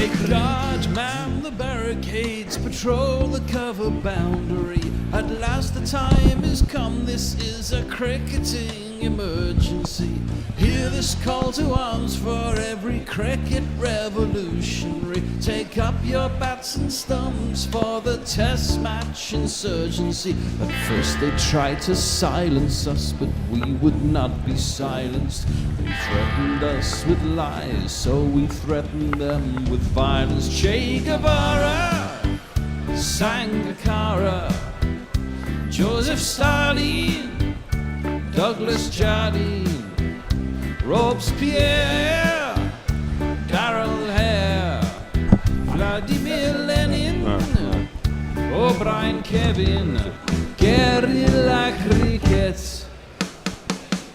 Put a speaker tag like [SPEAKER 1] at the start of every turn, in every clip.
[SPEAKER 1] Take guard, man the barricades, patrol the cover boundary. At last the time is come, this is a cricketing emergency. Hear this call to arms for every cricket revolutionary. Take up your bats and stumps for the test match insurgency. At first they tried to silence us, but we would not be silenced. They threatened us with lies, so we threatened them with violence. Che Guevara, Sangakkara, Joseph Stalin, Douglas Jardine, Robespierre, Darrell Hare, Vladimir Lenin, O'Brien Kevin, guerrilla cricket.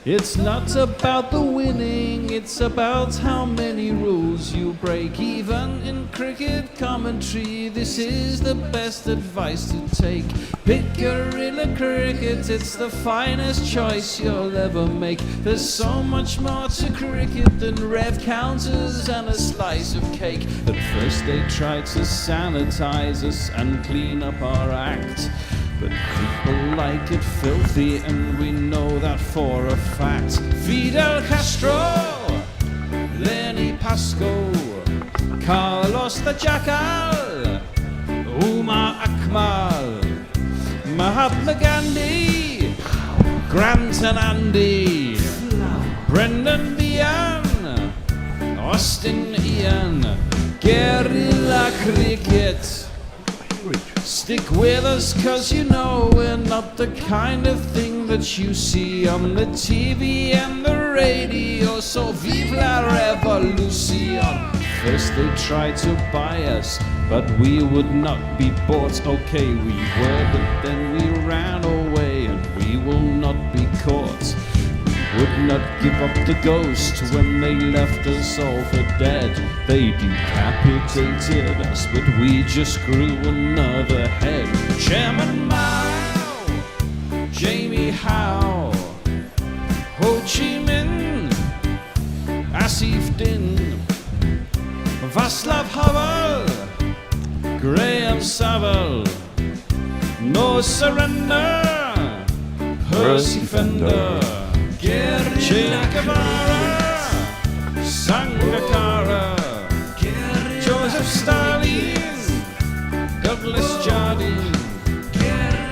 [SPEAKER 1] It's not about the winning, it's about how many rules you break. Even in cricket commentary, this is the best advice to take. Pick guerrilla cricket, it's the finest choice you'll ever make. There's so much more to cricket than rev counters and a slice of cake. At first they tried to sanitize us and clean up our act, but people like it filthy, and we know that for a fact. Fidel Castro, Lenny Pascoe, Carlos the Jackal, Umar Akmal, Mahatma Gandhi, Grant and Andy, Brendan Behan, Austin Ian, guerrilla cricket. Stick with us, cause you know we're not the kind of thing that you see on the TV and the radio. So vive la revolution. First they tried to buy us, but we would not be bought. Okay, we were, but then we ran away, and we will not be caught. We would not give up the ghost when they left us all for dead. They decapitated us, but we just grew another head. Chairman Mao, Jamie Howe, Ho Chi Minh, Asif Din, Václav Havel, Graham Saville, No Surrender, Percy Fender, Che Guevara, Sangakkara, Joseph Stalin, Douglas Jardine,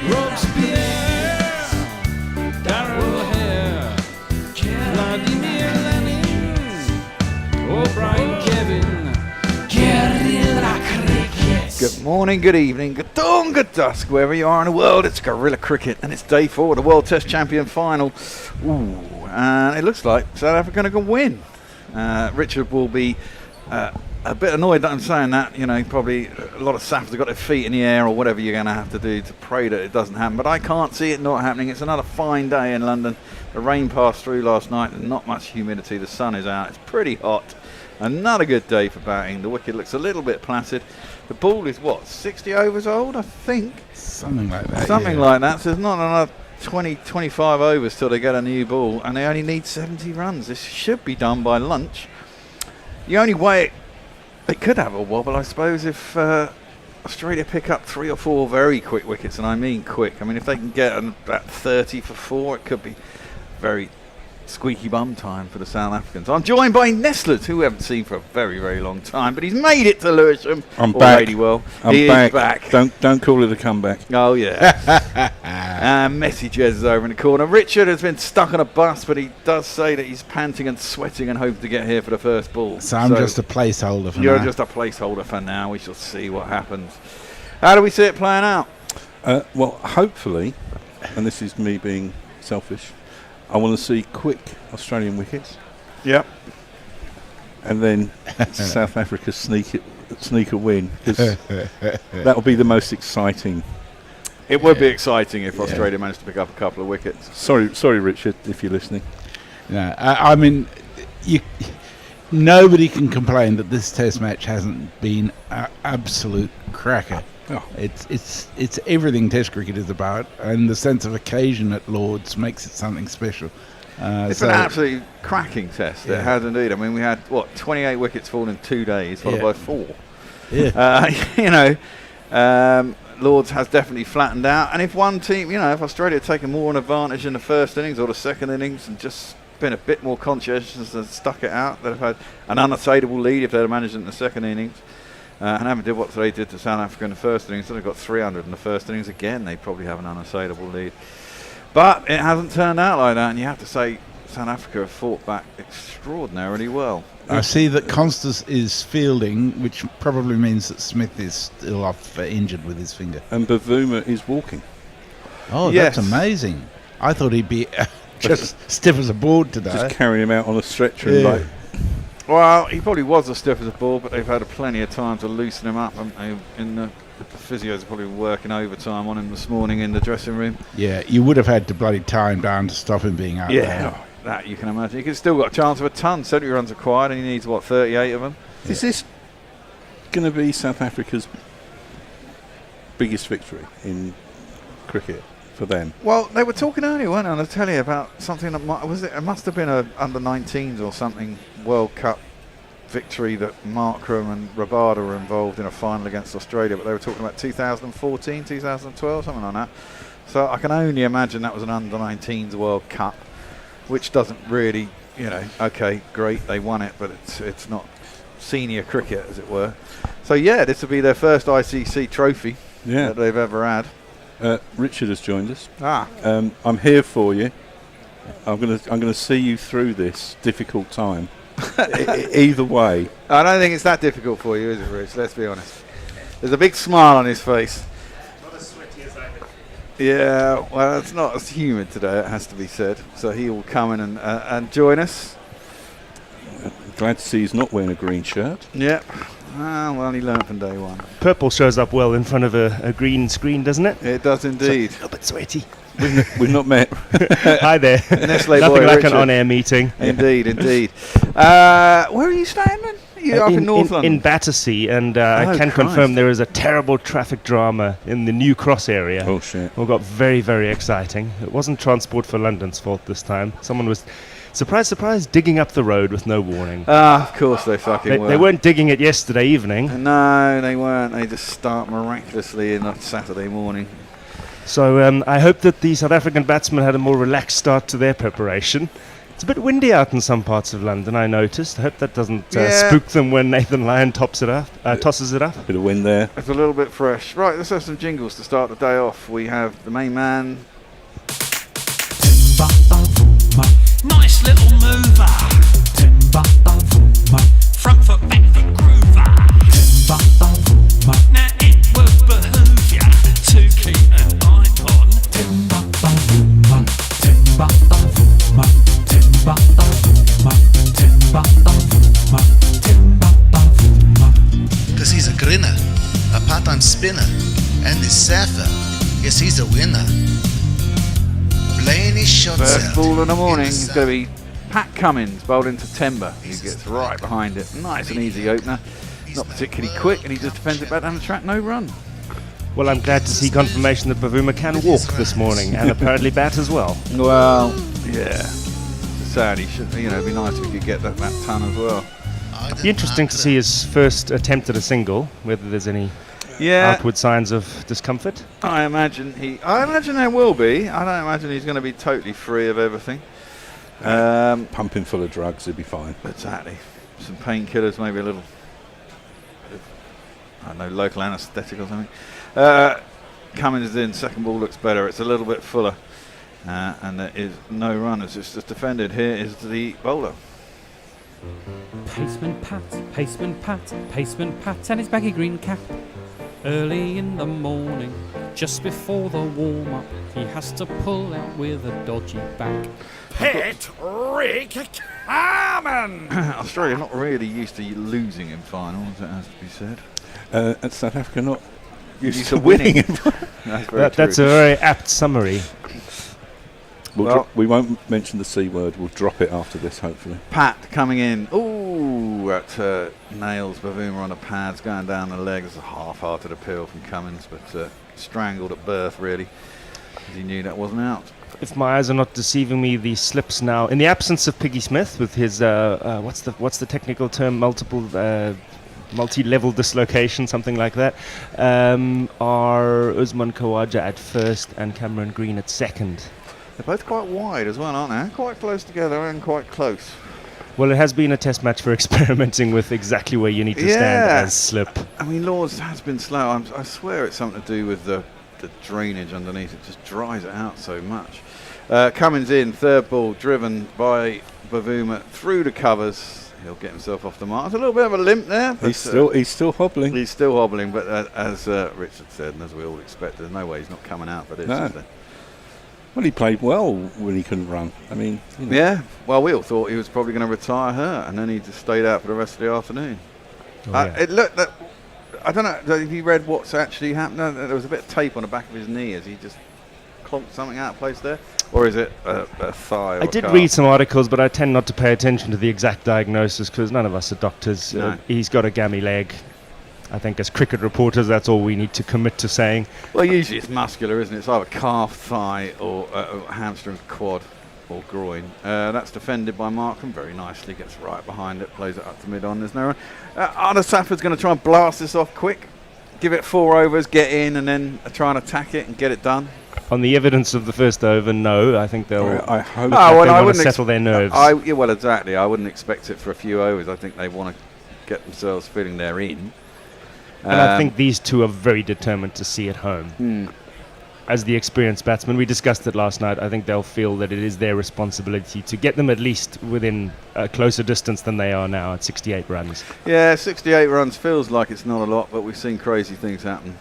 [SPEAKER 1] Robespierre, Darrell Hare, Vladimir Lenin, O'Brien Kevin, guerrilla cricket.
[SPEAKER 2] Good morning, good evening, good dawn, good dusk, wherever you are in the world. It's guerrilla cricket, and it's day 4 of the World Test Champion Final. Ooh, and it looks like South Africa are going to win. Richard will be a bit annoyed that I'm saying that. You know, probably a lot of Saffs have got their feet in the air or whatever you're going to have to do to pray that it doesn't happen. But I can't see it not happening. It's another fine day in London. The rain passed through last night and not much humidity. The sun is out. It's pretty hot. Another good day for batting. The wicket looks a little bit placid. The ball is, what, 60 overs old, I think?
[SPEAKER 3] Something like that.
[SPEAKER 2] Something like that. So there's not another 20, 25 overs till they get a new ball, and they only need 70 runs. This should be done by lunch. The only way it could have a wobble, I suppose, if Australia pick up 3 or 4 very quick wickets, and I mean quick. I mean, if they can get about 30 for 4, it could be very squeaky bum time for the South Africans. I'm joined by Nestlers, who we haven't seen for a very, very long time, but he's made it to Lewisham.
[SPEAKER 3] I'm back.
[SPEAKER 2] Well.
[SPEAKER 3] I'm back. Don't call it a comeback.
[SPEAKER 2] Oh, yeah. Messages is over in the corner. Richard has been stuck on a bus, but he does say that he's panting and sweating and hoping to get here for the first ball.
[SPEAKER 3] So I'm just a placeholder for now.
[SPEAKER 2] You're just a placeholder for now. We shall see what happens. How do we see it playing out?
[SPEAKER 4] Well, hopefully, and this is me being selfish, I want to see quick Australian wickets.
[SPEAKER 2] Yep.
[SPEAKER 4] And then South Africa sneak a win, because that will be the most exciting.
[SPEAKER 2] It would be exciting if Australia managed to pick up a couple of wickets.
[SPEAKER 4] Sorry, Richard, if you're listening.
[SPEAKER 3] No, I mean, nobody can complain that this Test match hasn't been an absolute cracker.
[SPEAKER 4] Oh.
[SPEAKER 3] It's everything Test cricket is about, and the sense of occasion at Lord's makes it something special.
[SPEAKER 2] It's an absolutely cracking test. Yeah. It has indeed. I mean, we had 28 wickets fall in 2 days, followed by 4. Lords has definitely flattened out. And if one team, if Australia had taken more an advantage in the first innings or the second innings and just been a bit more conscientious and stuck it out, they'd have had an unassailable lead if they'd have managed it in the second innings. And having did what they did to South Africa in the first innings, so they got 300 in the first innings again, they'd probably have an unassailable lead. But it hasn't turned out like that, and you have to say South Africa have fought back extraordinarily well.
[SPEAKER 3] I see that Constance is fielding, which probably means that Smith is still off injured with his finger.
[SPEAKER 4] And Bavuma is walking.
[SPEAKER 3] Oh,
[SPEAKER 2] Yes.
[SPEAKER 3] that's amazing. I thought he'd be just stiff as a board today.
[SPEAKER 4] Just carrying him out on a stretcher and like,
[SPEAKER 2] Well, he probably was as stiff as a ball, but they've had plenty of time to loosen him up. The physios are probably working overtime on him this morning in the dressing room.
[SPEAKER 3] Yeah, you would have had to bloody tie him down to stop him being out there.
[SPEAKER 2] That you can imagine. He could still got a chance of a ton. 70 runs required, and he needs, 38 of them?
[SPEAKER 4] is this going to be South Africa's biggest victory in cricket for them?
[SPEAKER 2] Well, they were talking earlier, weren't they, on the telly about something that it must have been a under-19s or something World Cup victory that Markram and Rabada were involved in a final against Australia, but they were talking about 2014, 2012, something like that. So I can only imagine that was an under-19s World Cup, which doesn't really, okay, great, they won it, but it's not senior cricket, as it were. So yeah, this will be their first ICC trophy that they've ever had.
[SPEAKER 4] Richard has joined us.
[SPEAKER 2] I'm
[SPEAKER 4] here for you. I'm gonna see you through this difficult time. Either way.
[SPEAKER 2] I don't think it's that difficult for you, is it, Rich? Let's be honest. There's a big smile on his face.
[SPEAKER 5] Not as sweaty as I would.
[SPEAKER 2] Yeah, well, it's not as humid today, it has to be said. So he will come in and join us.
[SPEAKER 4] Glad to see he's not wearing a green shirt.
[SPEAKER 2] Yep. Well, he learned from day one.
[SPEAKER 5] Purple shows up well in front of a green screen, doesn't it?
[SPEAKER 2] It does indeed.
[SPEAKER 5] A little bit sweaty.
[SPEAKER 4] We've not met.
[SPEAKER 5] Hi there.
[SPEAKER 2] Nestle
[SPEAKER 5] Nothing
[SPEAKER 2] boy
[SPEAKER 5] like
[SPEAKER 2] Richard.
[SPEAKER 5] an on-air meeting.
[SPEAKER 2] Indeed. Where are you staying then? You're up in North London?
[SPEAKER 5] In Battersea, and I can
[SPEAKER 2] Christ.
[SPEAKER 5] confirm there is a terrible traffic drama in the New Cross area.
[SPEAKER 4] Oh shit.
[SPEAKER 5] All got very, very exciting. It wasn't Transport for London's fault this time. Someone was, surprise, digging up the road with no warning.
[SPEAKER 2] Of course they fucking were.
[SPEAKER 5] They weren't digging it yesterday evening.
[SPEAKER 2] No, they weren't. They just start miraculously in on Saturday morning.
[SPEAKER 5] So I hope that the South African batsmen had a more relaxed start to their preparation. It's a bit windy out in some parts of London, I noticed. I hope that doesn't spook them when Nathan Lyon tosses it up.
[SPEAKER 4] Bit of wind there.
[SPEAKER 2] It's a little bit fresh. Right, let's have some jingles to start the day off. We have the main man.
[SPEAKER 1] Nice little mover. Front foot, back foot groover. Now it will behoove ya to keep an eye on.
[SPEAKER 6] Cause he's a grinner, a part-time spinner, and this Safa, yes, he's a winner. Playing his shots
[SPEAKER 2] First
[SPEAKER 6] out
[SPEAKER 2] ball in the morning
[SPEAKER 6] in
[SPEAKER 2] is going to be Pat Cummins, bowled into Timber. He gets right behind it. Nice and easy opener. Not particularly quick, and he just defends it back down the track, no run.
[SPEAKER 5] Well, I'm glad to see confirmation that Bavuma can walk this morning and apparently bat as well.
[SPEAKER 2] Well, yeah. It's sad. He should, it'd be nice if he could get that ton as well.
[SPEAKER 5] Be interesting to see his first attempt at a single, whether there's any outward signs of discomfort.
[SPEAKER 2] I imagine there will be. I don't imagine he's going to be totally free of everything.
[SPEAKER 4] Pumping full of drugs, he'll be fine.
[SPEAKER 2] Exactly. Some painkillers, maybe a little, I don't know, local anaesthetic or something. Cummins is in, second ball looks better. It's a little bit fuller. And there is no runners. It's just defended. Here is the bowler.
[SPEAKER 1] Paceman Pat, and his baggy green cap. Early in the morning, just before the warm-up, he has to pull out with a dodgy back.
[SPEAKER 7] Rick Carmen!
[SPEAKER 2] Australia not really used to losing in finals, it has to be said.
[SPEAKER 4] And South Africa not
[SPEAKER 2] Used to winning. That's
[SPEAKER 5] a very apt summary.
[SPEAKER 4] We won't mention the C word. We'll drop it after this, hopefully.
[SPEAKER 2] Pat coming in. Ooh, that nails Bavuma on the pads, going down the leg. It's a half-hearted appeal from Cummins, but strangled at birth, really, because he knew that wasn't out.
[SPEAKER 5] If my eyes are not deceiving me, the slips now, in the absence of Piggy Smith with his what's the technical term, multiple multi-level dislocation, something like that, are Usman Khawaja at first and Cameron Green at second.
[SPEAKER 2] They're both quite wide as well, aren't they? Quite close together and quite close.
[SPEAKER 5] Well, it has been a test match for experimenting with exactly where you need to stand as slip.
[SPEAKER 2] I mean, Laws has been slow. I swear it's something to do with the drainage underneath. It just dries it out so much. Cummins in, third ball, driven by Bavuma through the covers. He'll get himself off the mark. There's a little bit of a limp there.
[SPEAKER 4] He's still hobbling.
[SPEAKER 2] He's still hobbling, but as Richard said, and as we all expect, there's no way he's not coming out for this, is there?
[SPEAKER 4] Well, he played well when he couldn't run. I mean, you know.
[SPEAKER 2] Yeah, well, we all thought he was probably going to retire hurt, and then he just stayed out for the rest of the afternoon. It looked that, I don't know, have you read what's actually happened? No, there was a bit of tape on the back of his knee as he just clonked something out of place there? Or is it a thigh or
[SPEAKER 5] I did
[SPEAKER 2] calf?
[SPEAKER 5] read some articles, but I tend not to pay attention to the exact diagnosis because none of us are doctors.
[SPEAKER 2] No.
[SPEAKER 5] He's got a gammy leg. I think as cricket reporters, that's all we need to commit to saying.
[SPEAKER 2] Well, usually it's muscular, isn't it? It's either calf, thigh, or hamstring, quad, or groin. That's defended by Markham very nicely. Gets right behind it, plays it up to mid-on. There's no run. Arda Safa's going to try and blast this off quick. Give it 4 overs, get in, and then try and attack it and get it done.
[SPEAKER 5] On the evidence of the first over, no. I think they'll.
[SPEAKER 4] I hope.
[SPEAKER 5] They want to settle their nerves.
[SPEAKER 2] Yeah, well, exactly. I wouldn't expect it for a few overs. I think they want to get themselves feeling they're in.
[SPEAKER 5] And I think these two are very determined to see it home. As the experienced batsmen, we discussed it last night, I think they'll feel that it is their responsibility to get them at least within a closer distance than they are now at 68 runs.
[SPEAKER 2] Yeah, 68 runs feels like it's not a lot, but we've seen crazy things happen.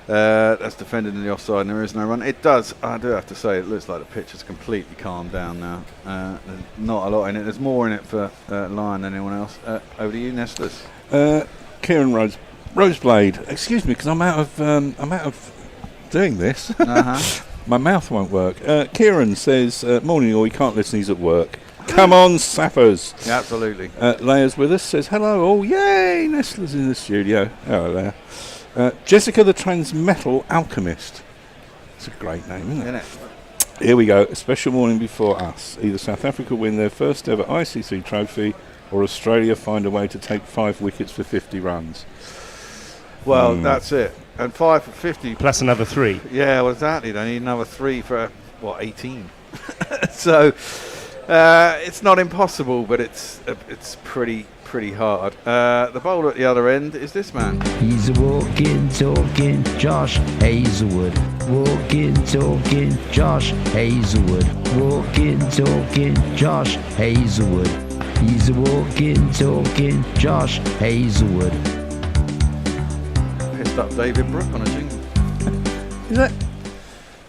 [SPEAKER 2] That's defended in the offside and there is no run. It does, I do have to say, it looks like the pitch has completely calmed down now. There's not a lot in it. There's more in it for Lyon than anyone else. Over to you, Nestlers.
[SPEAKER 4] Kieran Roseblade. Excuse me, because I'm out of doing this. My mouth won't work. Kieran says, morning all, he can't listen, he's at work. Come on, Sappers.
[SPEAKER 2] Yeah, absolutely.
[SPEAKER 4] Leia's with us, says hello. Oh, yay, Nestler's in the studio. Hello there. Jessica the Transmetal Alchemist. It's a great name, isn't it? Here we go. A special morning before us. Either South Africa win their first ever ICC trophy or Australia find a way to take 5 wickets for 50 runs.
[SPEAKER 2] Well, that's it. And 5 for 50.
[SPEAKER 5] Plus another 3.
[SPEAKER 2] Yeah, well, exactly. They need another 3 for, 18? So, it's not impossible, but it's pretty hard. The bowler at the other end is this man.
[SPEAKER 8] He's a walking, talking Josh Hazelwood. Walking, talking Josh Hazelwood. Walking, talking Josh Hazelwood. He's a walking, talking Josh Hazelwood.
[SPEAKER 2] Pissed up David Brooke on a jingle.
[SPEAKER 4] Is that?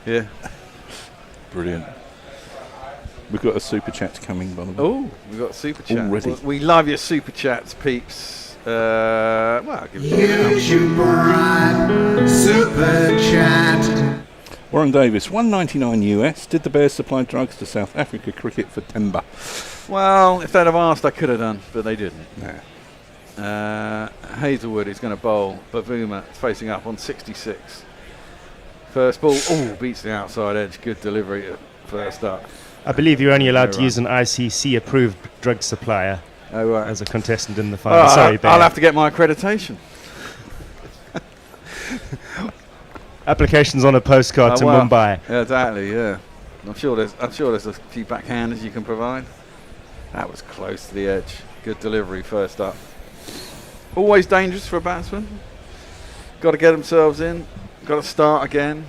[SPEAKER 2] Yeah.
[SPEAKER 4] Brilliant. We've got a super chat coming, by the way.
[SPEAKER 2] Oh, we've got super chat.
[SPEAKER 4] Already.
[SPEAKER 2] Well, we love your super chats, peeps. Well, I'll give you
[SPEAKER 6] Super Chat.
[SPEAKER 4] Warren Davis, $1.99 US. Did the Bears supply drugs to South Africa cricket for timber?
[SPEAKER 2] Well, if they'd have asked, I could have done, but they didn't.
[SPEAKER 4] Nah.
[SPEAKER 2] Hazelwood is going to bowl. Bavuma facing up on 66. First ball, beats the outside edge. Good delivery at first up.
[SPEAKER 5] I believe you're only allowed to use an ICC-approved drug supplier as a contestant in the final. Sorry, Bear.
[SPEAKER 2] I'll have to get my accreditation.
[SPEAKER 5] Applications on a postcard to Mumbai.
[SPEAKER 2] Yeah, exactly, yeah. I'm sure there's a few backhanders you can provide. That was close to the edge. Good delivery first up. Always dangerous for a batsman. Got to get themselves in. Got to start again.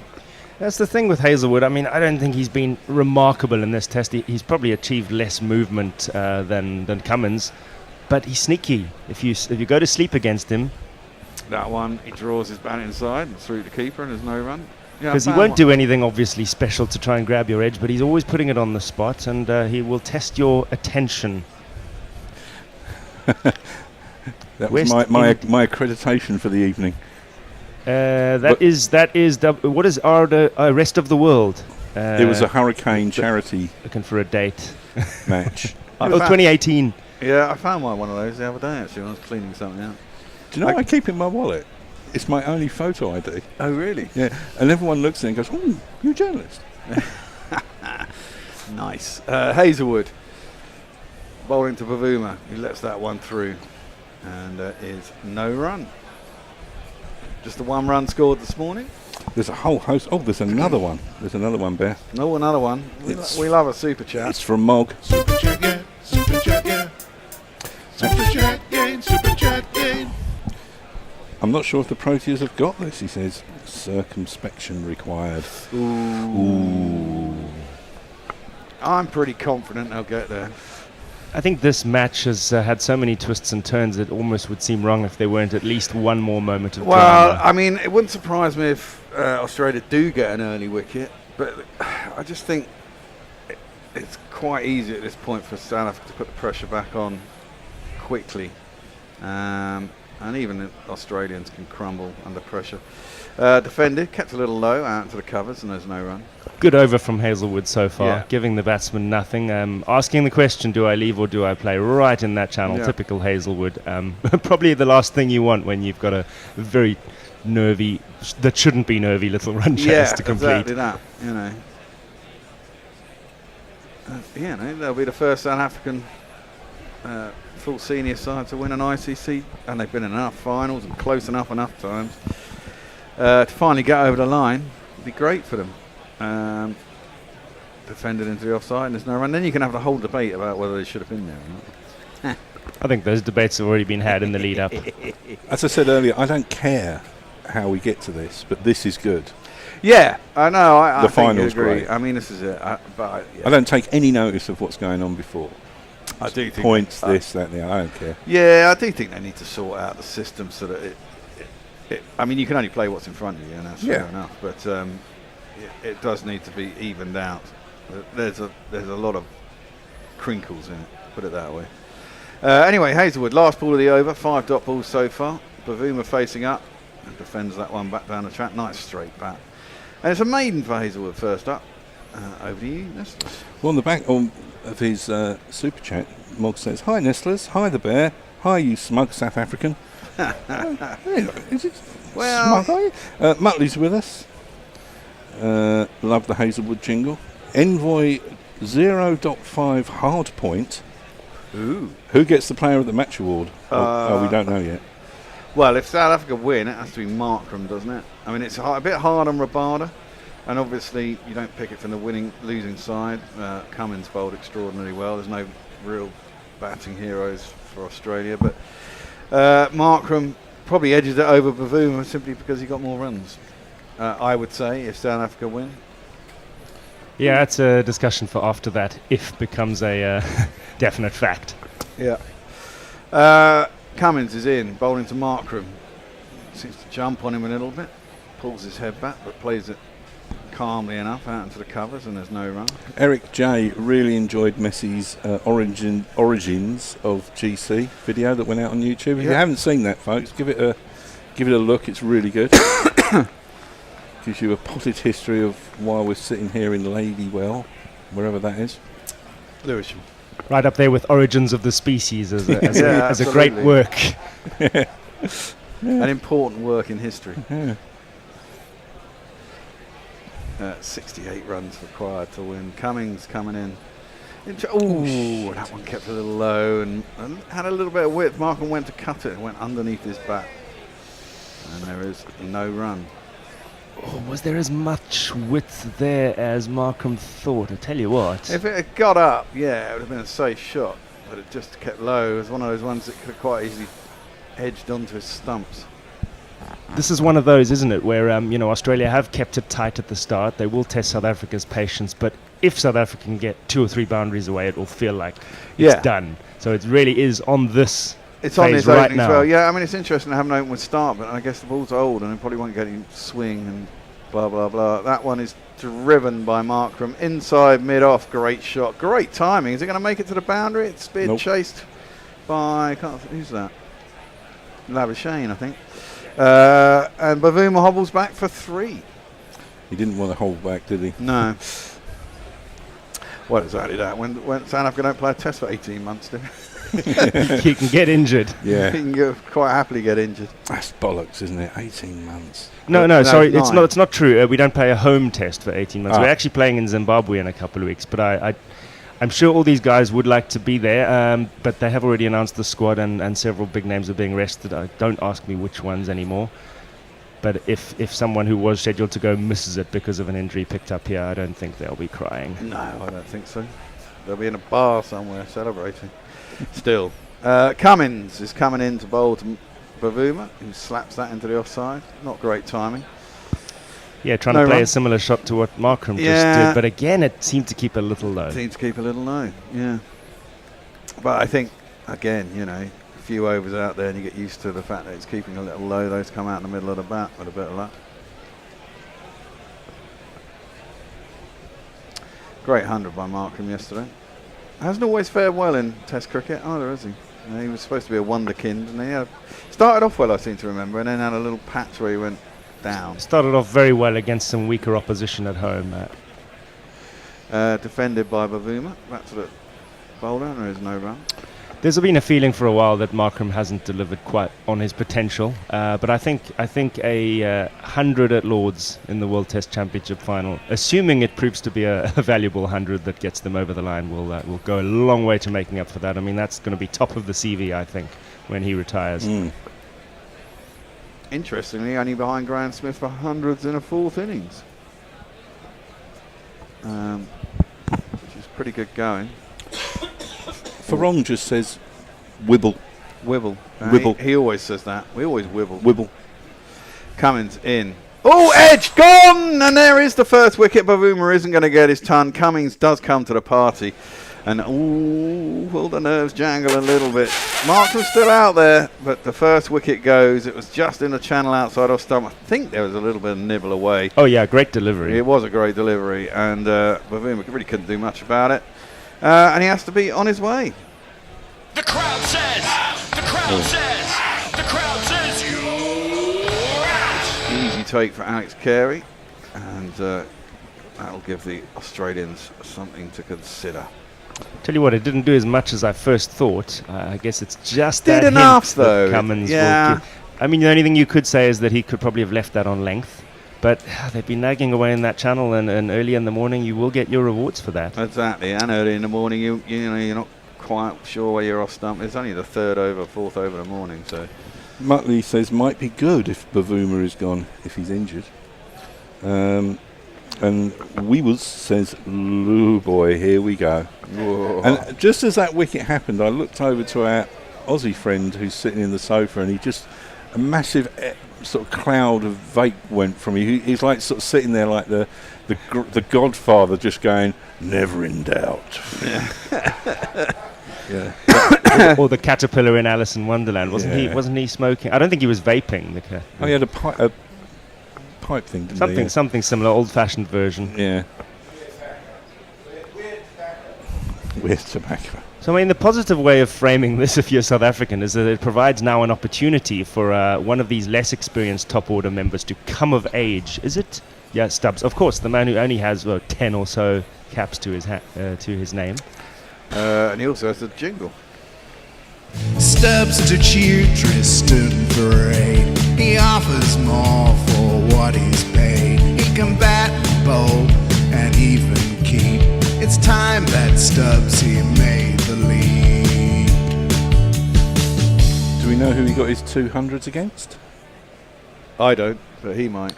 [SPEAKER 5] That's the thing with Hazelwood. I mean, I don't think he's been remarkable in this test. He's probably achieved less movement than Cummins, but he's sneaky. If you go to sleep against him,
[SPEAKER 2] That one, he draws his bat inside and through the keeper, and there's no run.
[SPEAKER 5] Because he won't do anything obviously special to try and grab your edge, but he's always putting it on the spot, and he will test your attention.
[SPEAKER 4] That was my accreditation for the evening.
[SPEAKER 5] That is what is our rest of the world?
[SPEAKER 4] It was a hurricane charity
[SPEAKER 5] looking for a date
[SPEAKER 4] match.
[SPEAKER 5] 2018.
[SPEAKER 2] Yeah, I found one of those the other day actually when I was cleaning something out.
[SPEAKER 4] Do you know what I keep in my wallet? It's my only photo ID.
[SPEAKER 2] Oh, really?
[SPEAKER 4] Yeah, and everyone looks at it and goes, "Oh, you're a journalist."
[SPEAKER 2] Nice. Hazelwood bowling to Bavuma. He lets that one through. And there is no run. Just the 1 run scored this morning.
[SPEAKER 4] There's a whole host. Oh, there's another one. There's another one, Bear.
[SPEAKER 2] No, another one. We love a super chat.
[SPEAKER 4] It's from Mog.
[SPEAKER 6] Super chat, yeah. Super chat, yeah. Super chat game. Super chat game.
[SPEAKER 4] I'm not sure if the Proteas have got this, he says. Circumspection required. Ooh.
[SPEAKER 2] I'm pretty confident they'll get there.
[SPEAKER 5] I think this match has had so many twists and turns it almost would seem wrong if there weren't at least one more moment of
[SPEAKER 2] Well,
[SPEAKER 5] drama.
[SPEAKER 2] I mean, it wouldn't surprise me if Australia do get an early wicket, but I just think it's quite easy at this point for South Africa to put the pressure back on quickly. And even the Australians can crumble under pressure. Defended, kept a little low, out into the covers, and there's no run.
[SPEAKER 5] Good over from Hazelwood so far,
[SPEAKER 2] Yeah.
[SPEAKER 5] giving the batsman nothing. Asking the question, do I leave or do I play, right in that channel,
[SPEAKER 2] Yeah.
[SPEAKER 5] typical Hazelwood. Probably the last thing you want when you've got a very nervy, that shouldn't be nervy little run chase to complete.
[SPEAKER 2] Exactly that, you know. They'll be the first South African full senior side to win an ICC, and they've been in enough finals and close enough times to finally get over the line. It'd be great for them. Defended into the offside and there's no run. Then you can have the whole debate about whether they should have been there or not.
[SPEAKER 5] I think those debates have already been had in the lead up.
[SPEAKER 4] As I said earlier, I don't care how we get to this, but this is good.
[SPEAKER 2] Yeah, I know. I
[SPEAKER 4] The
[SPEAKER 2] think
[SPEAKER 4] final's
[SPEAKER 2] you agree.
[SPEAKER 4] great.
[SPEAKER 2] I mean, this is it.
[SPEAKER 4] I don't take any notice of what's going on before.
[SPEAKER 2] I do think
[SPEAKER 4] Points, this, that, the other. I don't care.
[SPEAKER 2] Yeah, I do think they need to sort out the system so that it I mean, you can only play what's in front of you, and that's fair enough. But it does need to be evened out. There's a lot of crinkles in it, put it that way. Anyway, Hazelwood, last ball of the over, 5 dot balls so far. Bavuma facing up and defends that one back down the track. Nice straight bat. And it's a maiden for Hazelwood first up. Over to you, Nestlers.
[SPEAKER 4] Well, on the back of his super chat, Mog says, "Hi Nestlers, hi the Bear, hi you smug South African." Is it
[SPEAKER 2] Well,
[SPEAKER 4] smug, are you? Muttley's with us. Love the Hazelwood jingle. Envoy 0.5 hard point.
[SPEAKER 2] Ooh.
[SPEAKER 4] Who gets the player of the match award? We don't know yet.
[SPEAKER 2] Well, if South Africa win, it has to be Markram, doesn't it? I mean, it's a bit hard on Rabada, and obviously you don't pick it from the losing side. Cummins bowled extraordinarily well. There's no real batting heroes for Australia, but Markram probably edges it over Bavuma simply because he got more runs. I would say if South Africa win.
[SPEAKER 5] Yeah, it's a discussion for after that, if becomes a definite fact.
[SPEAKER 2] Yeah. Cummins is in, bowling to Markram. Seems to jump on him a little bit. Pulls his head back, but plays it calmly enough out into the covers, and there's no run.
[SPEAKER 4] Eric J really enjoyed Messi's origins of GC video that went out on YouTube. If you haven't seen that, folks, give it a look. It's really good. Gives you a potted history of why we're sitting here in Ladywell, wherever that is.
[SPEAKER 2] Lewisham.
[SPEAKER 5] Right up there with Origins of the Species as a
[SPEAKER 2] absolutely.
[SPEAKER 5] great work.
[SPEAKER 2] An important work in history.
[SPEAKER 4] Yeah.
[SPEAKER 2] 68 runs required to win. Cummings coming in. Ooh, that one kept a little low and had a little bit of width. Markham went to cut it and went underneath his bat. And there is no run.
[SPEAKER 5] Oh, was there as much width there as Markham thought? I tell you what.
[SPEAKER 2] If it had got up, yeah, it would have been a safe shot. But it just kept low. It was one of those ones that could have quite easily edged onto his stumps.
[SPEAKER 5] This is one of those, isn't it, where Australia have kept it tight at the start. They will test South Africa's patience, but if South Africa can get 2 or 3 boundaries away, it will feel like it's done. So it really is on this.
[SPEAKER 2] It's on
[SPEAKER 5] phase
[SPEAKER 2] his
[SPEAKER 5] right
[SPEAKER 2] opening as
[SPEAKER 5] now.
[SPEAKER 2] well. Yeah, I mean, it's interesting to have an open with start, but I guess the ball's old and it probably won't get any swing and blah, blah, blah. That one is driven by Markram. Inside, mid-off, great shot. Great timing. Is it going to make it to the boundary? It's been chased by, who's that? Labuschagne, I think. And Bavuma hobbles back for 3.
[SPEAKER 4] He didn't want to hold back, did he?
[SPEAKER 2] No. What exactly that? When South Africa don't play a test for 18 months, do
[SPEAKER 5] He can get injured.
[SPEAKER 4] Yeah.
[SPEAKER 2] He can quite happily get injured.
[SPEAKER 4] That's bollocks, isn't it? 18 months.
[SPEAKER 5] No, sorry, it's
[SPEAKER 2] 9.
[SPEAKER 5] not true. We don't play a home test for 18 months.
[SPEAKER 4] Ah.
[SPEAKER 5] We're actually playing in Zimbabwe in a couple of weeks, but I I'm sure all these guys would like to be there, but they have already announced the squad, and several big names are being rested. Don't ask me which ones anymore. But if someone who was scheduled to go misses it because of an injury picked up here, I don't think they'll be crying.
[SPEAKER 2] No, I don't think so. They'll be in a bar somewhere celebrating. Still, Cummins is coming in to bowl to Bavuma, who slaps that into the offside. Not great timing.
[SPEAKER 5] Yeah, trying to play a similar shot to what Markram just did, but again, it seemed to keep a little low.
[SPEAKER 2] Yeah. But I think, again, a few overs out there and you get used to the fact that it's keeping a little low. Those come out in the middle of the bat with a bit of luck. Great 100 by Markram yesterday. Hasn't always fared well in Test cricket either, has he? He was supposed to be a wonderkind, and he started off well, I seem to remember, and then had a little patch where he went down.
[SPEAKER 5] Started off very well against some weaker opposition at home.
[SPEAKER 2] Defended by Bavuma. Back to the bowler, and there is no run.
[SPEAKER 5] There's been a feeling for a while that Markram hasn't delivered quite on his potential, but I think a 100 at Lords in the World Test Championship final, assuming it proves to be a valuable 100 that gets them over the line, will go a long way to making up for that. I mean, that's going to be top of the CV, I think, when he retires.
[SPEAKER 2] Interestingly, only behind Graham Smith for hundreds in a fourth innings, which is pretty good going.
[SPEAKER 4] Farong just says wibble.
[SPEAKER 2] Wibble.
[SPEAKER 4] Wibble.
[SPEAKER 2] He always says that. We always wibble.
[SPEAKER 4] Wibble.
[SPEAKER 2] Cummins in. Oh, edge gone! And there is the first wicket. Bavuma isn't going to get his ton. Cummins does come to the party. And, will the nerves jangle a little bit. Markram's still out there, but the first wicket goes. It was just in the channel outside off stump. I think there was a little bit of nibble away.
[SPEAKER 5] Oh, yeah, great delivery.
[SPEAKER 2] It was a great delivery, and Bavuma really couldn't do much about it. And he has to be on his way.
[SPEAKER 7] The crowd says, you're out.
[SPEAKER 2] Easy take for Alex Carey, and that'll give the Australians something to consider.
[SPEAKER 5] Tell you what, it didn't do as much as I first thought. I guess it's just
[SPEAKER 2] Did
[SPEAKER 5] that
[SPEAKER 2] enough,
[SPEAKER 5] hint
[SPEAKER 2] though.
[SPEAKER 5] that Cummins
[SPEAKER 2] Yeah.
[SPEAKER 5] will give. I mean, the only thing you could say is that he could probably have left that on length. But they've been nagging away in that channel, and early in the morning you will get your rewards for that.
[SPEAKER 2] Exactly, and early in the morning you're not quite sure where you're off stump. It's only the fourth over of the morning, so.
[SPEAKER 4] Muttley says might be good if Bavuma is gone, if he's injured. And Weevils says, "Ooh boy, here we go."
[SPEAKER 2] Whoa.
[SPEAKER 4] And just as that wicket happened, I looked over to our Aussie friend who's sitting in the sofa, and a massive sort of cloud of vape went from him. He's like sort of sitting there like the Godfather, just going, "Never in doubt." Yeah.
[SPEAKER 5] Or the caterpillar in Alice in Wonderland, wasn't he smoking? I don't think he was vaping.
[SPEAKER 4] He had a pipe thing, didn't he?
[SPEAKER 5] Something similar, old-fashioned version.
[SPEAKER 4] Yeah. Weird tobacco.
[SPEAKER 5] So, I mean, the positive way of framing this, if you're South African, is that it provides now an opportunity for one of these less experienced top-order members to come of age. Is it? Yeah, Stubbs. Of course, the man who only has 10 or so caps to his name.
[SPEAKER 2] And he also has the jingle.
[SPEAKER 6] Stubbs to cheer Tristan Parade. He offers more for what he's paid. He can bat, bowl, and even keep. It's time that Stubbs he made the lead.
[SPEAKER 4] Do we know who he got his 200s against?
[SPEAKER 2] I don't, but he might.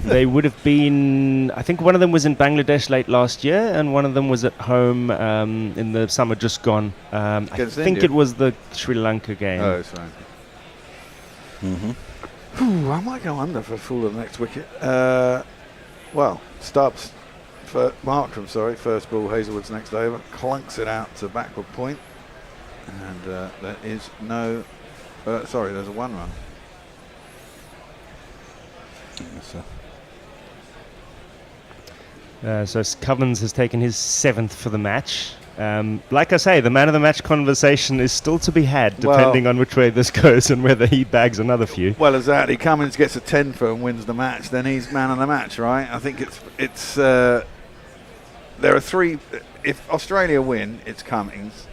[SPEAKER 5] They would have been, I think one of them was in Bangladesh late last year, and one of them was at home in the summer just gone. I think
[SPEAKER 2] India?
[SPEAKER 5] it was the Sri Lanka game.
[SPEAKER 2] Oh, sorry. I might go under for a full of the next wicket. Stubbs, Markram, first ball, Hazelwood's next over, clunks it out to backward point, and there is no, there's a one run.
[SPEAKER 5] So Cummins has taken his 7th for the match. Like I say, the man of the match conversation is still to be had, depending on which way this goes and whether he bags another few.
[SPEAKER 2] Well, exactly. Cummins gets a 10 for and wins the match, then he's man of the match, right? I think it's there are three. If Australia win, it's Cummins.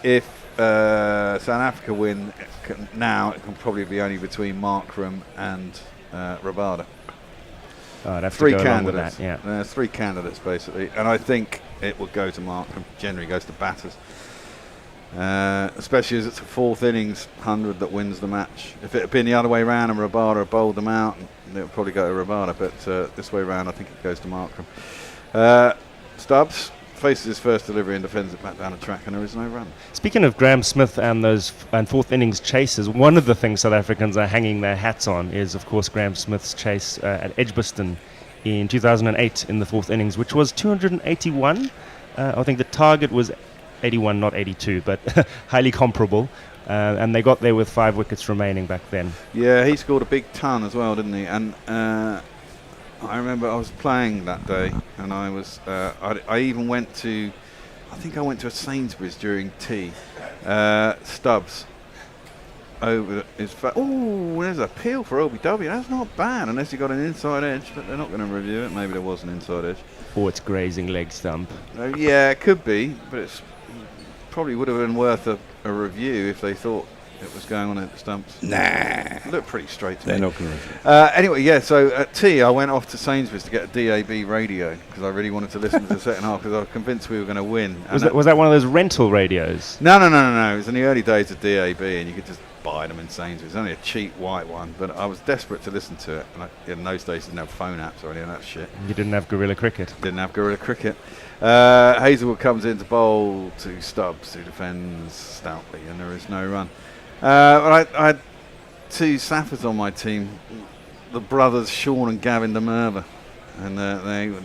[SPEAKER 2] If South Africa win, it can probably be only between Markram and Rabada.
[SPEAKER 5] Oh, I'd have
[SPEAKER 2] Three
[SPEAKER 5] to go along with
[SPEAKER 2] candidates.
[SPEAKER 5] that, yeah.
[SPEAKER 2] There's 3 candidates basically, and I think it will go to Markham. Generally goes to batters, especially as it's a 4th innings 100 that wins the match. If it had been the other way round and Rabada bowled them out, it would probably go to Rabada. But this way round, I think it goes to Markham. Stubbs faces his first delivery and defends it back down the track, and there is no run.
[SPEAKER 5] Speaking of Graham Smith and those 4th innings chases, one of the things South Africans are hanging their hats on is, of course, Graham Smith's chase at Edgbaston in 2008 in the 4th innings, which was 281. I think the target was 81, not 82, but highly comparable. And they got there with 5 wickets remaining back then.
[SPEAKER 2] Yeah, he scored a big ton as well, didn't he? And I remember I was playing that day, and I was. I even went to. I think I went to a Sainsbury's during tea. Stubbs over his. Oh, there's a appeal for OBW. That's not bad, unless you got an inside edge. But they're not going to review it. Maybe there was an inside edge.
[SPEAKER 5] Or it's grazing leg stump.
[SPEAKER 2] Yeah, it could be, but it's probably would have been worth a review if they thought it was going on at the stumps.
[SPEAKER 4] Nah.
[SPEAKER 2] It looked pretty straight to me.
[SPEAKER 4] They're not going to.
[SPEAKER 2] Anyway, yeah, so at tea I went off to Sainsbury's to get a DAB radio because I really wanted to listen to the second half because I was convinced we were going to win.
[SPEAKER 5] Was that one of those rental radios?
[SPEAKER 2] No. It was in the early days of DAB, and you could just buy them in Sainsbury's. Only a cheap white one, but I was desperate to listen to it. And in those days, didn't have phone apps or any of that shit.
[SPEAKER 5] You didn't have Guerrilla Cricket?
[SPEAKER 2] Didn't have Guerrilla Cricket. Hazelwood comes in to bowl to Stubbs, who defends stoutly, and there is no run. I had 2 Saffers on my team, the brothers Sean and Gavin de Merva, and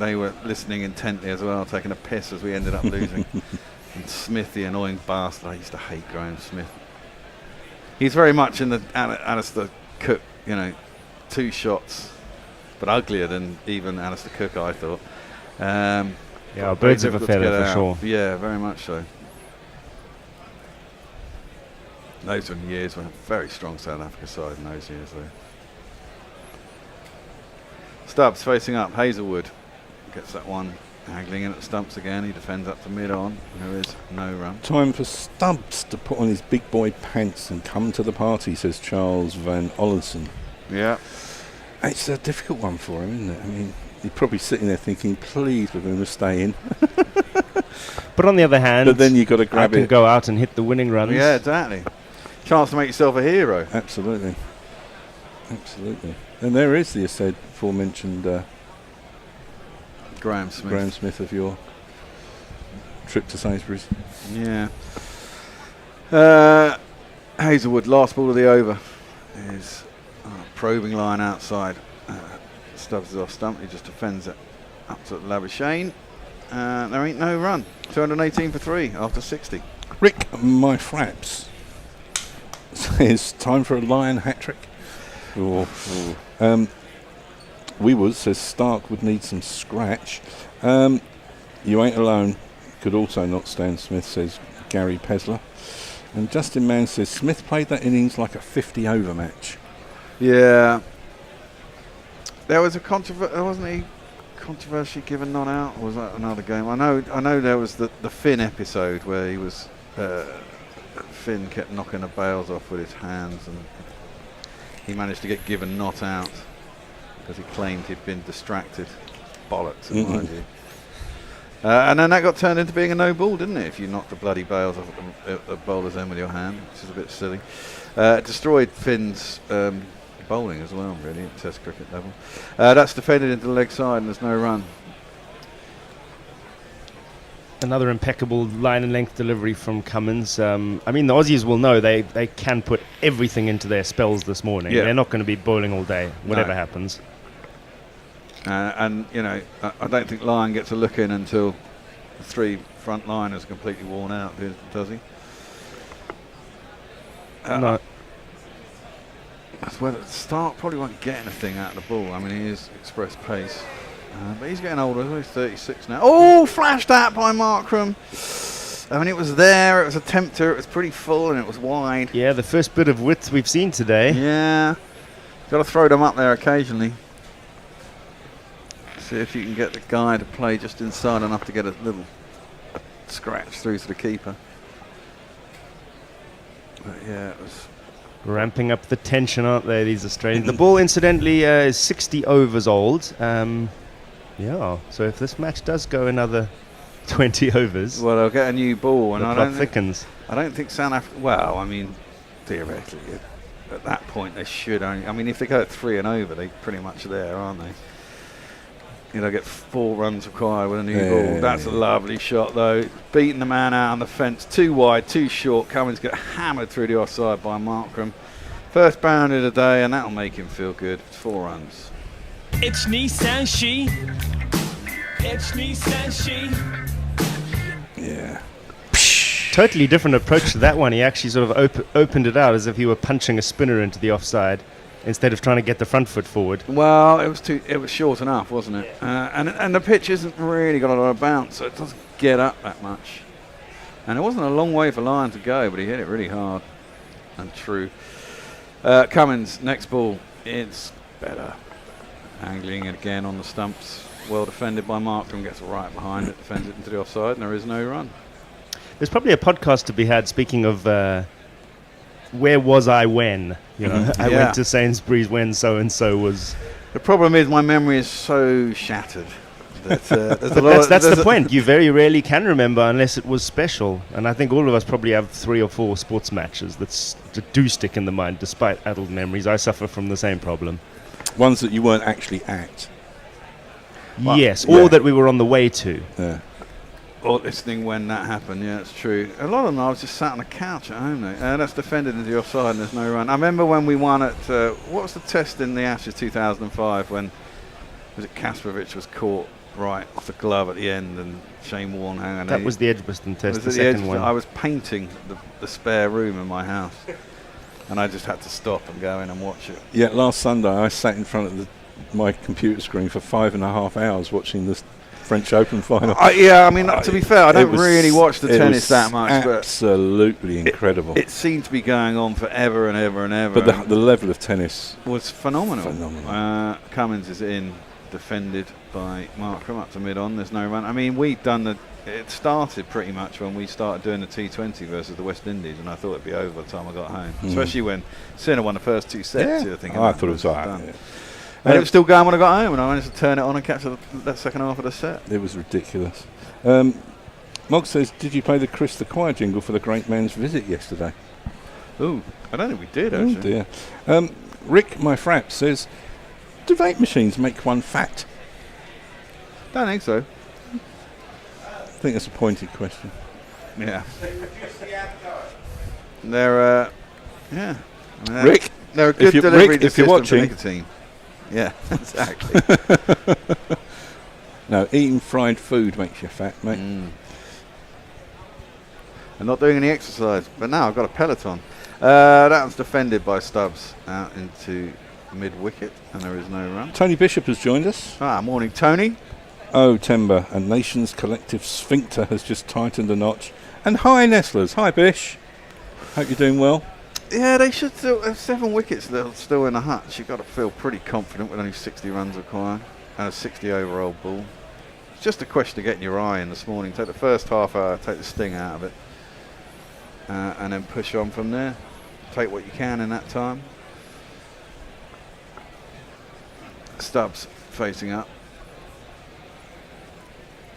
[SPEAKER 2] they were listening intently as well, taking a piss as we ended up losing. And Smith, the annoying bastard, I used to hate Graham Smith. He's very much in the Alistair Cook, 2 shots, but uglier than even Alistair Cook, I thought.
[SPEAKER 5] Yeah, birds of a feather for sure.
[SPEAKER 2] Yeah, very much so. Those were years when a very strong South Africa side in those years, though. Stubbs facing up. Hazelwood gets that one, haggling in at the stumps again. He defends up to mid-on. There is no run.
[SPEAKER 4] Time for Stubbs to put on his big boy pants and come to the party, says Charles Van Ollenson.
[SPEAKER 2] Yeah.
[SPEAKER 4] It's a difficult one for him, isn't it? I mean, he's probably sitting there thinking, please, we're going to stay in.
[SPEAKER 5] But on the other hand,
[SPEAKER 4] but then you've got to grab
[SPEAKER 5] I
[SPEAKER 4] it.
[SPEAKER 5] can go out and hit the winning runs.
[SPEAKER 2] Yeah, exactly. Chance to make yourself a hero.
[SPEAKER 4] Absolutely. And there is the aforementioned
[SPEAKER 2] Graham Smith
[SPEAKER 4] of your trip to Sainsbury's.
[SPEAKER 2] Yeah. Hazelwood, last ball of the over, is probing line outside. Stubbs is off stump. He just defends it up to Labuschagne. There ain't no run. 218 for 3 after 60.
[SPEAKER 4] Rick, my fraps, says time for a Lion hat trick. Says Stark would need some scratch. You ain't alone. Could also not stand Smith, says Gary Pesler. And Justin Mann says Smith played that innings like a 50 over match.
[SPEAKER 2] Yeah. There was a wasn't he controversy given not out, or was that another game? I know there was the Finn episode where he was Finn kept knocking the bails off with his hands, and he managed to get given not out because he claimed he'd been distracted. Bollocks, in my view. And then that got turned into being a no ball, didn't it? If you knocked the bloody bails off at the bowler's end with your hand, which is a bit silly. Destroyed Finn's bowling as well, really, at Test cricket level. That's defended into the leg side, and there's no run.
[SPEAKER 5] Another impeccable line and length delivery from Cummins. I mean, the Aussies will know they can put everything into their spells this morning.
[SPEAKER 2] Yeah.
[SPEAKER 5] They're not going to be bowling all day, whatever happens.
[SPEAKER 2] And, I don't think Lyon gets a look in until the 3 front liners are completely worn out, does he?
[SPEAKER 5] No.
[SPEAKER 2] Well, Stark probably won't get anything out of the ball. I mean, he is express pace. But he's getting older. He's 36 now. Oh, flashed out by Markram. I mean, it was there. It was a tempter. It was pretty full and it was wide.
[SPEAKER 5] Yeah, the first bit of width we've seen today.
[SPEAKER 2] Yeah. Got to throw them up there occasionally. See if you can get the guy to play just inside enough to get a little scratch through to the keeper. But yeah, it was
[SPEAKER 5] Ramping up the tension, aren't they, these Australians? The ball, incidentally, is 60 overs old. Yeah, so if this match does go another 20 overs,
[SPEAKER 2] Well, they'll get a new ball, and
[SPEAKER 5] the
[SPEAKER 2] I
[SPEAKER 5] plot
[SPEAKER 2] don't think,
[SPEAKER 5] thickens.
[SPEAKER 2] I don't think South Africa. Well, I mean, theoretically, at that point they should only. I mean, if they go at 3 and over, they're pretty much there, aren't they? You know, get 4 runs required with a new ball. That's a lovely shot, though. Beating the man out on the fence, too wide, too short. Cummins get hammered through the offside by Markram. First boundary of the day, and that'll make him feel good. 4 runs.
[SPEAKER 9] It's Nissan She. It's Nissan She.
[SPEAKER 4] Yeah.
[SPEAKER 5] Totally different approach to that one. He actually sort of opened it out as if he were punching a spinner into the offside instead of trying to get the front foot forward.
[SPEAKER 2] Well, it was short enough, wasn't it? And the pitch isn't really got a lot of bounce, so it doesn't get up that much. And it wasn't a long way for Lyon to go, but he hit it really hard and true. Cummins, next ball, it's better. Angling it again on the stumps. Well defended by Markram, gets right behind it, defends it into the offside, and there is no run.
[SPEAKER 5] There's probably a podcast to be had, speaking of where was I when? You know, I went to Sainsbury's when so-and-so was...
[SPEAKER 2] The problem is my memory is so shattered. That,
[SPEAKER 5] that's the point. You very rarely can remember unless it was special. And I think all of us probably have 3 or 4 sports matches that do stick in the mind, despite adult memories. I suffer from the same problem.
[SPEAKER 4] Ones that you weren't actually at.
[SPEAKER 2] Well,
[SPEAKER 5] yes, or that we were on the way to.
[SPEAKER 4] Yeah.
[SPEAKER 2] Or listening when that happened, yeah, it's true. A lot of them I was just sat on the couch at home, though. That's defended into the offside and there's no run. I remember when we won at, what was the test in the Ashes 2005 when, was it Kasparovich was caught right off the glove at the end and Shane Warne hanging.
[SPEAKER 5] That was the Edgbaston test, the second one.
[SPEAKER 2] I was painting the spare room in my house and I just had to stop and go in and watch it.
[SPEAKER 4] Yeah, last Sunday I sat in front of my computer screen for 5.5 hours watching this French Open final.
[SPEAKER 2] Yeah, I mean, to be fair, I don't really watch the tennis that much.
[SPEAKER 4] Absolutely incredible.
[SPEAKER 2] It seemed to be going on forever and ever and ever.
[SPEAKER 4] But the level of tennis
[SPEAKER 2] was phenomenal. Cummins is in, defended by Markram up to mid-on. There's no run. I mean, it started pretty much when we started doing the T20 versus the West Indies, and I thought it'd be over by the time I got home. Especially when Sinner won the first 2 sets.
[SPEAKER 4] Yeah. I thought it was done.
[SPEAKER 2] And it was still going when I got home, and I managed to turn it on and catch that second half of the set.
[SPEAKER 4] It was ridiculous. Mog says, did you play the Chris the Choir jingle for the great man's visit yesterday?
[SPEAKER 2] Ooh, I don't think we did, actually.
[SPEAKER 4] Oh dear. Rick, my frap, says, do vape machines make one fat?
[SPEAKER 2] Don't think so.
[SPEAKER 4] I think that's a pointed question.
[SPEAKER 2] Yeah. They're, yeah. I mean,
[SPEAKER 4] Rick,
[SPEAKER 2] they're a good delivery
[SPEAKER 4] Rick, if
[SPEAKER 2] system
[SPEAKER 4] you're watching,
[SPEAKER 2] for nicotine. Yeah, exactly.
[SPEAKER 4] No, eating fried food makes you fat, mate.
[SPEAKER 2] I'm not doing any exercise, but now I've got a Peloton. That was defended by Stubbs out into mid-wicket, and there is no run.
[SPEAKER 4] Tony Bishop has joined us.
[SPEAKER 2] Morning, Tony.
[SPEAKER 4] Oh, Timber, a nation's collective sphincter has just tightened a notch. And hi, Nestlers. Hi, Bish. Hope you're doing well.
[SPEAKER 2] Yeah, they should still have 7 wickets still in the hutch. You've got to feel pretty confident with only 60 runs required and a 60 over old ball. It's just a question of getting your eye in this morning. Take the first half hour, take the sting out of it, and then push on from there. Take what you can in that time. Stubbs facing up.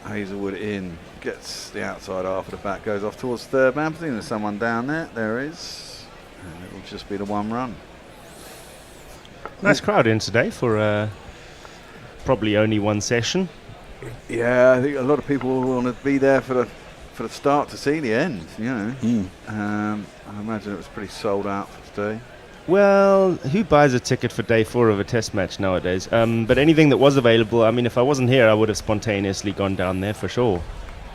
[SPEAKER 2] Hazelwood in, gets the outside half of the bat, goes off towards third man. I think there's someone down there. There is. And it will just be the 1 run.
[SPEAKER 5] Nice crowd in today for probably only 1 session.
[SPEAKER 2] Yeah, I think a lot of people will want to be there for the start to see the end. You know, I imagine it was pretty sold out for today.
[SPEAKER 5] Well, who buys a ticket for day 4 of a test match nowadays? But anything that was available, I mean, if I wasn't here, I would have spontaneously gone down there for sure.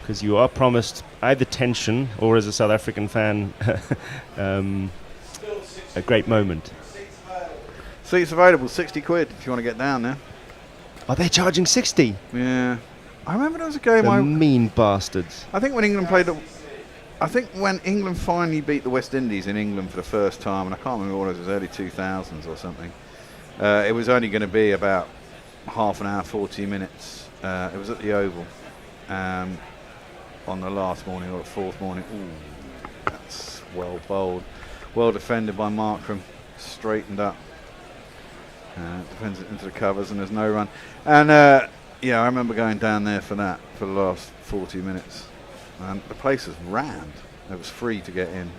[SPEAKER 5] Because you are promised either tension or, as a South African fan, a great moment.
[SPEAKER 2] Seats available, 60 quid if you want to get down there.
[SPEAKER 5] Are they charging 60?
[SPEAKER 2] Yeah. I remember there was a game
[SPEAKER 5] The mean bastards.
[SPEAKER 2] I think when England played when England finally beat the West Indies in England for the first time, and I can't remember what it was early 2000s or something, it was only going to be about half an hour, 40 minutes. It was at the Oval on the last morning or the 4th morning. Ooh, that's well bowled. Well defended by Markram, straightened up. Defends it into the covers, and there's no run. And yeah, I remember going down there for that for the last 40 minutes. And the place was rammed. It was free to get in.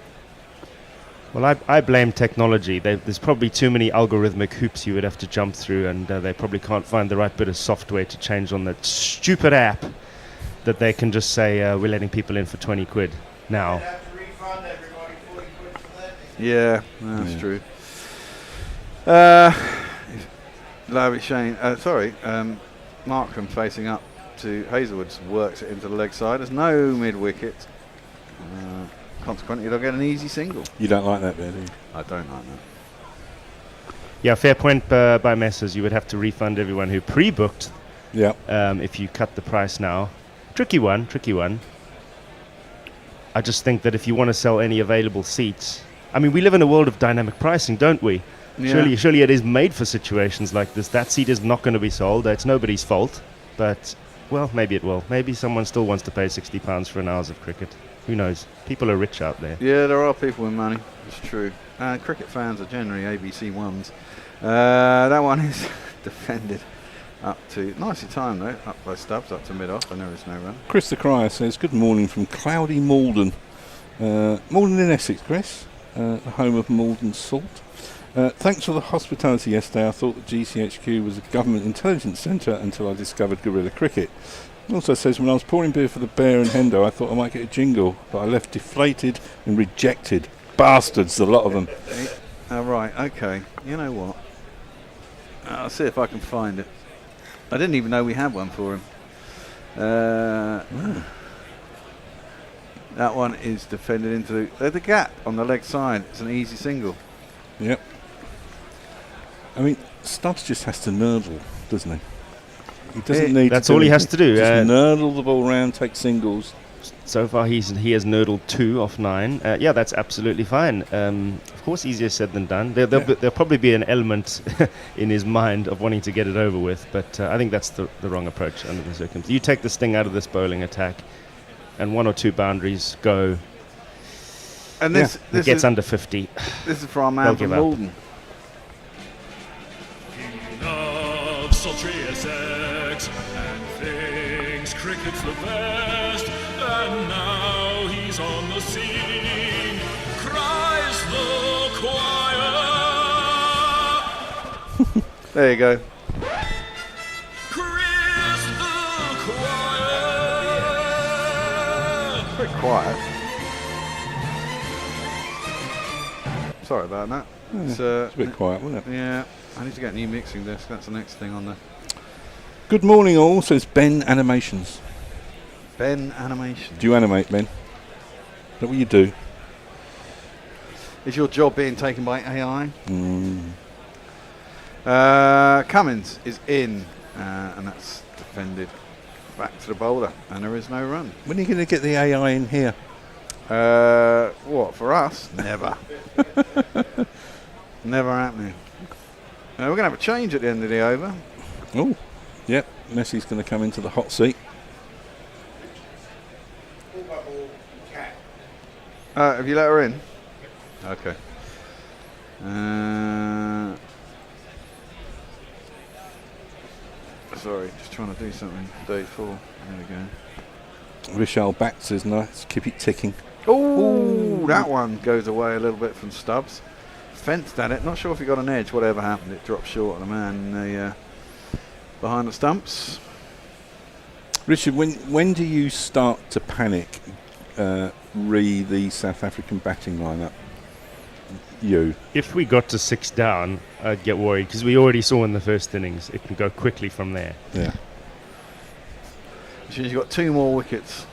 [SPEAKER 5] Well, I blame technology. There's probably too many algorithmic hoops you would have to jump through, and they probably can't find the right bit of software to change on that stupid app that they can just say, we're letting people in for 20 quid now.
[SPEAKER 2] Yeah, that's true. Markram facing up to Hazelwood's, works it into the leg side. There's no mid-wicket. Consequently, they'll get an easy single.
[SPEAKER 4] You don't like that, do you?
[SPEAKER 2] I don't like that.
[SPEAKER 5] Yeah, fair point by Messrs. You would have to refund everyone who pre-booked.
[SPEAKER 4] Yeah.
[SPEAKER 5] If you cut the price now. Tricky one. I just think that if you want to sell any available seats, I mean, we live in a world of dynamic pricing, don't we?
[SPEAKER 2] Yeah.
[SPEAKER 5] Surely it is made for situations like this. That seat is not going to be sold. It's nobody's fault. But, well, maybe it will. Maybe someone still wants to pay £60 for an hours of cricket. Who knows? People are rich out there.
[SPEAKER 2] Yeah, there are people with money. It's true. Cricket fans are generally ABC ones. That one is defended up to, nicely timed though, up by Stubbs, up to mid-off, and there is no run.
[SPEAKER 4] Chris the Crier says, good morning from cloudy Malden. Malden in Essex, Chris, the home of Malden Salt. Thanks for the hospitality yesterday. I thought that GCHQ was a government intelligence centre until I discovered guerrilla cricket. It also says, when I was pouring beer for the Bear and Hendo, I thought I might get a jingle, but I left deflated and rejected. Bastards, a lot of them.
[SPEAKER 2] Right, okay. You know what? I'll see if I can find it. I didn't even know we had one for him. That one is defended into the gap on the leg side. It's an easy single.
[SPEAKER 4] Yep. I mean, Stubbs just has to nurdle, doesn't he? He doesn't need.
[SPEAKER 5] That's all he has to do.
[SPEAKER 4] Just nurdle the ball round, take singles.
[SPEAKER 5] So far, he has nurdled 2 off 9. Yeah, that's absolutely fine. Of course, easier said than done. There'll probably be an element in his mind of wanting to get it over with, but I think that's the wrong approach under the circumstances. You take the sting out of this bowling attack, and 1 or 2 boundaries go.
[SPEAKER 2] And this
[SPEAKER 5] gets under 50.
[SPEAKER 2] This is for our man from Malden.
[SPEAKER 7] Loves sultry Essex and thinks cricket's the best. And now he's on the scene, cries the choir.
[SPEAKER 2] There you go.
[SPEAKER 7] Chris the choir.
[SPEAKER 2] Pretty quiet. Sorry about that.
[SPEAKER 4] It's a bit quiet, wasn't it?
[SPEAKER 2] Yeah. I need to get a new mixing disc. That's the next thing on there.
[SPEAKER 4] Good morning all, says Ben Animations.
[SPEAKER 2] Ben Animation.
[SPEAKER 4] Do you animate, Ben? Is that what you do?
[SPEAKER 2] Is your job being taken by AI? Cummins is in, and that's defended back to the bowler, and there is no run.
[SPEAKER 4] When are you going to get the AI in here?
[SPEAKER 2] What, for us? Never. Never happening. We're going to have a change at the end of the over.
[SPEAKER 4] Oh, yep. Messi's going to come into the hot seat.
[SPEAKER 2] Have you let her in? Okay. Sorry, just trying to do something. Day 4. There we go.
[SPEAKER 4] Vishal Bat says, nice, keep it ticking.
[SPEAKER 2] Oh, that one goes away a little bit from Stubbs. Fenced at it. Not sure if he got an edge. Whatever happened, it dropped short of the man behind the stumps.
[SPEAKER 4] Richard, when do you start to panic re the South African batting lineup? You.
[SPEAKER 5] If we got to 6 down, I'd get worried because we already saw in the first innings it can go quickly from there.
[SPEAKER 2] Yeah. Which means you've got 2 more wickets.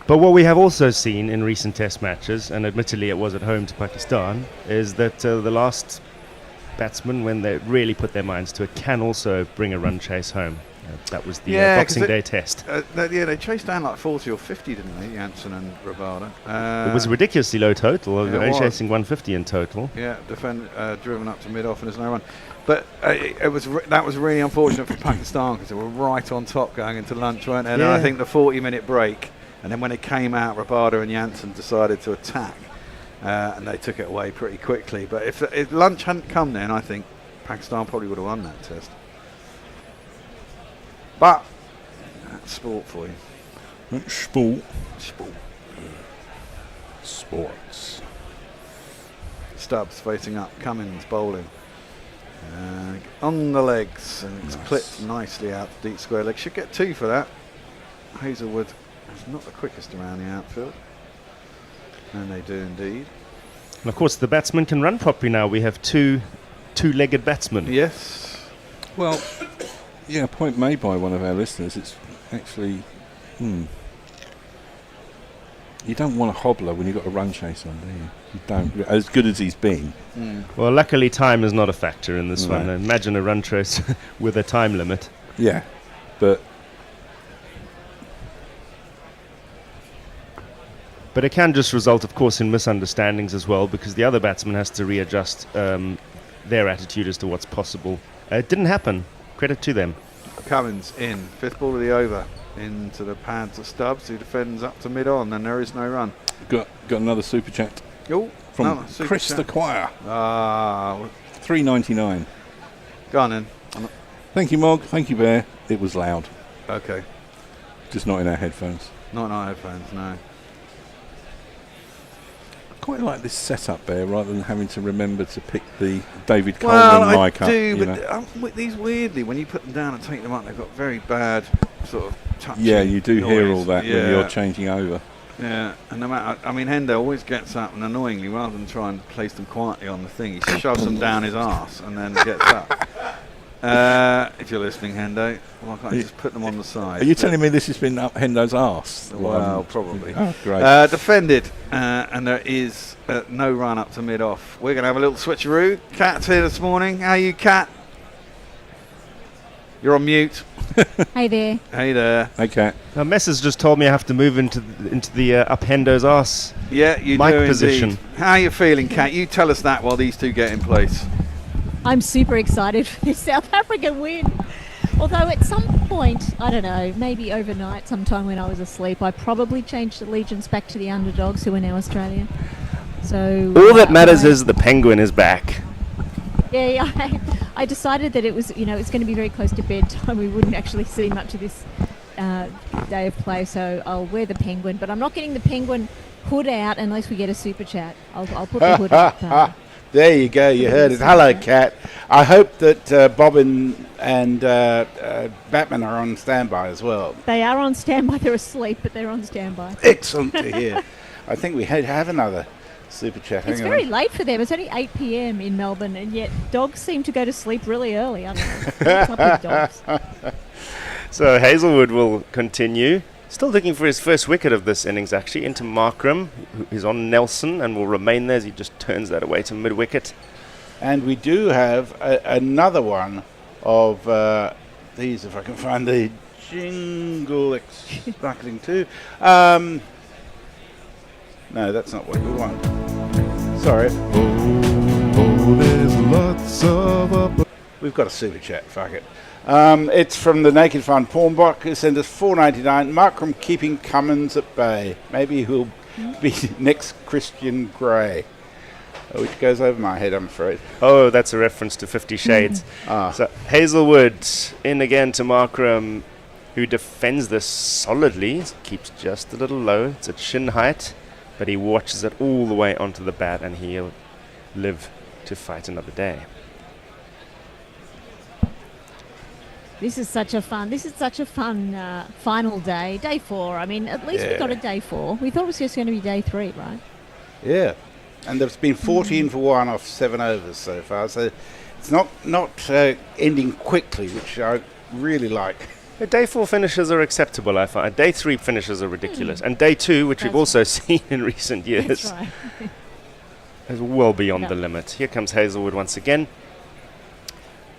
[SPEAKER 5] But what we have also seen in recent Test matches, and admittedly it was at home to Pakistan, is that the last batsman, when they really put their minds to it, can also bring a run chase home. That was the Boxing Day Test.
[SPEAKER 2] They chased down like 40 or 50, didn't they, Jansen and Rabada?
[SPEAKER 5] It was a ridiculously low total. Only chasing 150 in total.
[SPEAKER 2] Yeah, driven up to mid-off and there's no run. But that was really unfortunate for Pakistan because they were right on top going into lunch, weren't they? And I think the 40-minute break, and then when it came out, Rabada and Jansen decided to attack. and they took it away pretty quickly. But if lunch hadn't come then, I think Pakistan probably would have won that test. But that's sport for you.
[SPEAKER 4] Sport.
[SPEAKER 2] Sport.
[SPEAKER 4] Sports.
[SPEAKER 2] Stubbs facing up, Cummins bowling. On the legs, and it's clipped nicely out to deep square leg. Should get 2 for that. Hazelwood is not the quickest around the outfield. And they do indeed.
[SPEAKER 5] And of course, the batsman can run properly now. We have two-legged batsmen.
[SPEAKER 2] Yes.
[SPEAKER 4] Well, yeah, point made by one of our listeners. It's actually... You don't want a hobbler when you've got a run chase on, do you? You don't. As good as he's been.
[SPEAKER 5] Well, luckily time is not a factor in this
[SPEAKER 4] No.
[SPEAKER 5] one. Imagine a run chase with a time limit.
[SPEAKER 4] Yeah, but
[SPEAKER 5] it can just result, of course, in misunderstandings as well, because the other batsman has to readjust their attitude as to what's possible. It didn't happen. Credit to them.
[SPEAKER 2] Cummins in, 5th ball of the over, into the pads of Stubbs, who defends up to mid-on, and there is no run.
[SPEAKER 4] got another super chat
[SPEAKER 2] Oh,
[SPEAKER 4] from Chris the Choir. $3.99.
[SPEAKER 2] Go on then.
[SPEAKER 4] Thank you, Mog. Thank you, Bear. It was loud,
[SPEAKER 2] Okay.
[SPEAKER 4] just not in our headphones.
[SPEAKER 2] Not in our headphones, no.
[SPEAKER 4] Quite like this setup, Bear, rather than having to remember to pick the David
[SPEAKER 2] Well,
[SPEAKER 4] Coleman
[SPEAKER 2] I
[SPEAKER 4] mic up.
[SPEAKER 2] do,
[SPEAKER 4] you
[SPEAKER 2] but
[SPEAKER 4] know.
[SPEAKER 2] these weirdly, when you put them down and take them up, they've got very bad sort of touch.
[SPEAKER 4] Yeah, you do hear
[SPEAKER 2] noise.
[SPEAKER 4] all that when you're changing over.
[SPEAKER 2] Yeah, and no matter, I mean, Hendo always gets up and annoyingly, rather than try and place them quietly on the thing, he shoves them down his arse and then gets up. If you're listening, Hendo, why can't you just put them on the side?
[SPEAKER 4] Are you telling me this has been up Hendo's arse?
[SPEAKER 2] Well, probably.
[SPEAKER 4] Oh, great.
[SPEAKER 2] Defended, and there is no run up to mid-off. We're going to have a little switcheroo. Kat's here this morning. How are you, Kat? You're on mute.
[SPEAKER 10] Hey there.
[SPEAKER 2] Hey there.
[SPEAKER 4] Okay.
[SPEAKER 5] Now, Mess has just told me I have to move into the up Hendo's arse.
[SPEAKER 2] Yeah, you
[SPEAKER 5] mic
[SPEAKER 2] do
[SPEAKER 5] position.
[SPEAKER 2] indeed. How are you feeling, Kat? You tell us that while these two get in place.
[SPEAKER 10] I'm super excited for this South African win. Although at some point, I don't know, maybe overnight, sometime when I was asleep, I probably changed allegiance back to the underdogs who are now Australian. So
[SPEAKER 5] All that matters is the penguin is back.
[SPEAKER 10] Yeah, I decided that it was, it's going to be very close to bedtime. We wouldn't actually see much of this day of play, so I'll wear the penguin. But I'm not getting the penguin hood out unless we get a super chat. I'll put the hood up.
[SPEAKER 3] There you go, you heard it. Hello, Kat. I hope that Bobbin and Batman are on standby as well.
[SPEAKER 10] They are on standby. They're asleep, but they're on standby.
[SPEAKER 3] Excellent to hear. I think we have another super chat.
[SPEAKER 10] It's very late for them. It's only 8 p.m. in Melbourne, and yet dogs seem to go to sleep really early. I don't know. What's up with dogs?
[SPEAKER 5] So Hazelwood will continue. Still looking for his first wicket of this innings, actually, into Markram, who is on Nelson and will remain there as he just turns that away to mid-wicket.
[SPEAKER 3] And we do have another one of these, if I can find the jingle sparkling too. No, that's not what we want. Sorry.
[SPEAKER 11] There's lots of
[SPEAKER 3] We've got a super chat, fuck it. It's from the Naked Fun Pawnbok, who sent us $4.99. Markram keeping Cummins at bay. Maybe he'll be next Christian Grey. Which goes over my head, I'm afraid.
[SPEAKER 5] Oh, that's a reference to 50 Shades. So Hazelwood in again to Markram, who defends this solidly. Keeps just a little low. It's at shin height, but he watches it all the way onto the bat, and he'll live to fight another day.
[SPEAKER 10] This is such a fun final day, day 4. I mean, at least we got a day 4. We thought it was just going to be day 3, right?
[SPEAKER 3] Yeah, and there's been 14 for 1 off 7 overs so far, so it's not ending quickly, which I really like.
[SPEAKER 5] The day 4 finishes are acceptable, I find. Day 3 finishes are ridiculous, and day 2, which we've also seen in recent years, is well beyond the limit. Here comes Hazelwood once again.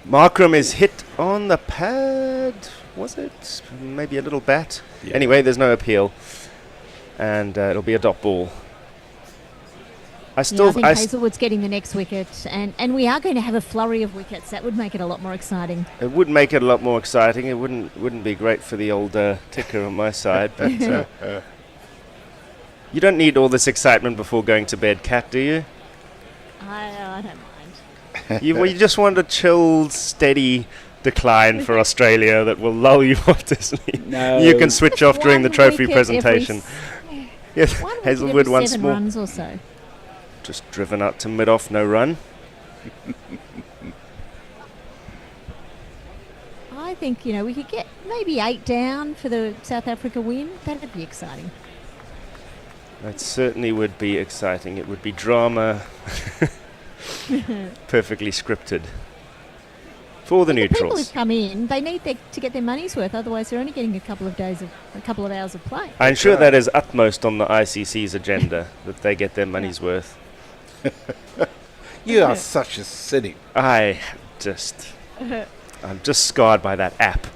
[SPEAKER 5] Markram is hit on the pad, was it? Maybe a little bat. Yeah. Anyway, there's no appeal, and it'll be a dot ball.
[SPEAKER 10] I think Hazelwood's getting the next wicket, and we are going to have a flurry of wickets. That would make it a lot more exciting.
[SPEAKER 5] It would make it a lot more exciting. It wouldn't be great for the old ticker on my side, but You don't need all this excitement before going to bed, Kat, do you?
[SPEAKER 10] I don't mind.
[SPEAKER 5] You just want a chilled, steady decline for Australia that will lull you off to sleep.
[SPEAKER 3] No.
[SPEAKER 5] You can switch off during the
[SPEAKER 10] One
[SPEAKER 5] trophy
[SPEAKER 10] wicket
[SPEAKER 5] presentation. Yes,
[SPEAKER 10] One wicket
[SPEAKER 5] Hazelwood
[SPEAKER 10] every
[SPEAKER 5] once
[SPEAKER 10] 7
[SPEAKER 5] more.
[SPEAKER 10] runs or so.
[SPEAKER 5] Just driven out to mid-off, no run.
[SPEAKER 10] I think, we could get maybe 8 down for the South Africa win. That'd be exciting.
[SPEAKER 5] That certainly would be exciting. It would be drama. Perfectly scripted. For the
[SPEAKER 10] People
[SPEAKER 5] neutrals.
[SPEAKER 10] who've come in, they need to get their money's worth. Otherwise, they're only getting a couple of hours of play.
[SPEAKER 5] I'm sure that is utmost on the ICC's agenda, that they get their money's worth.
[SPEAKER 3] You are such a cynic.
[SPEAKER 5] I'm just scarred by that app.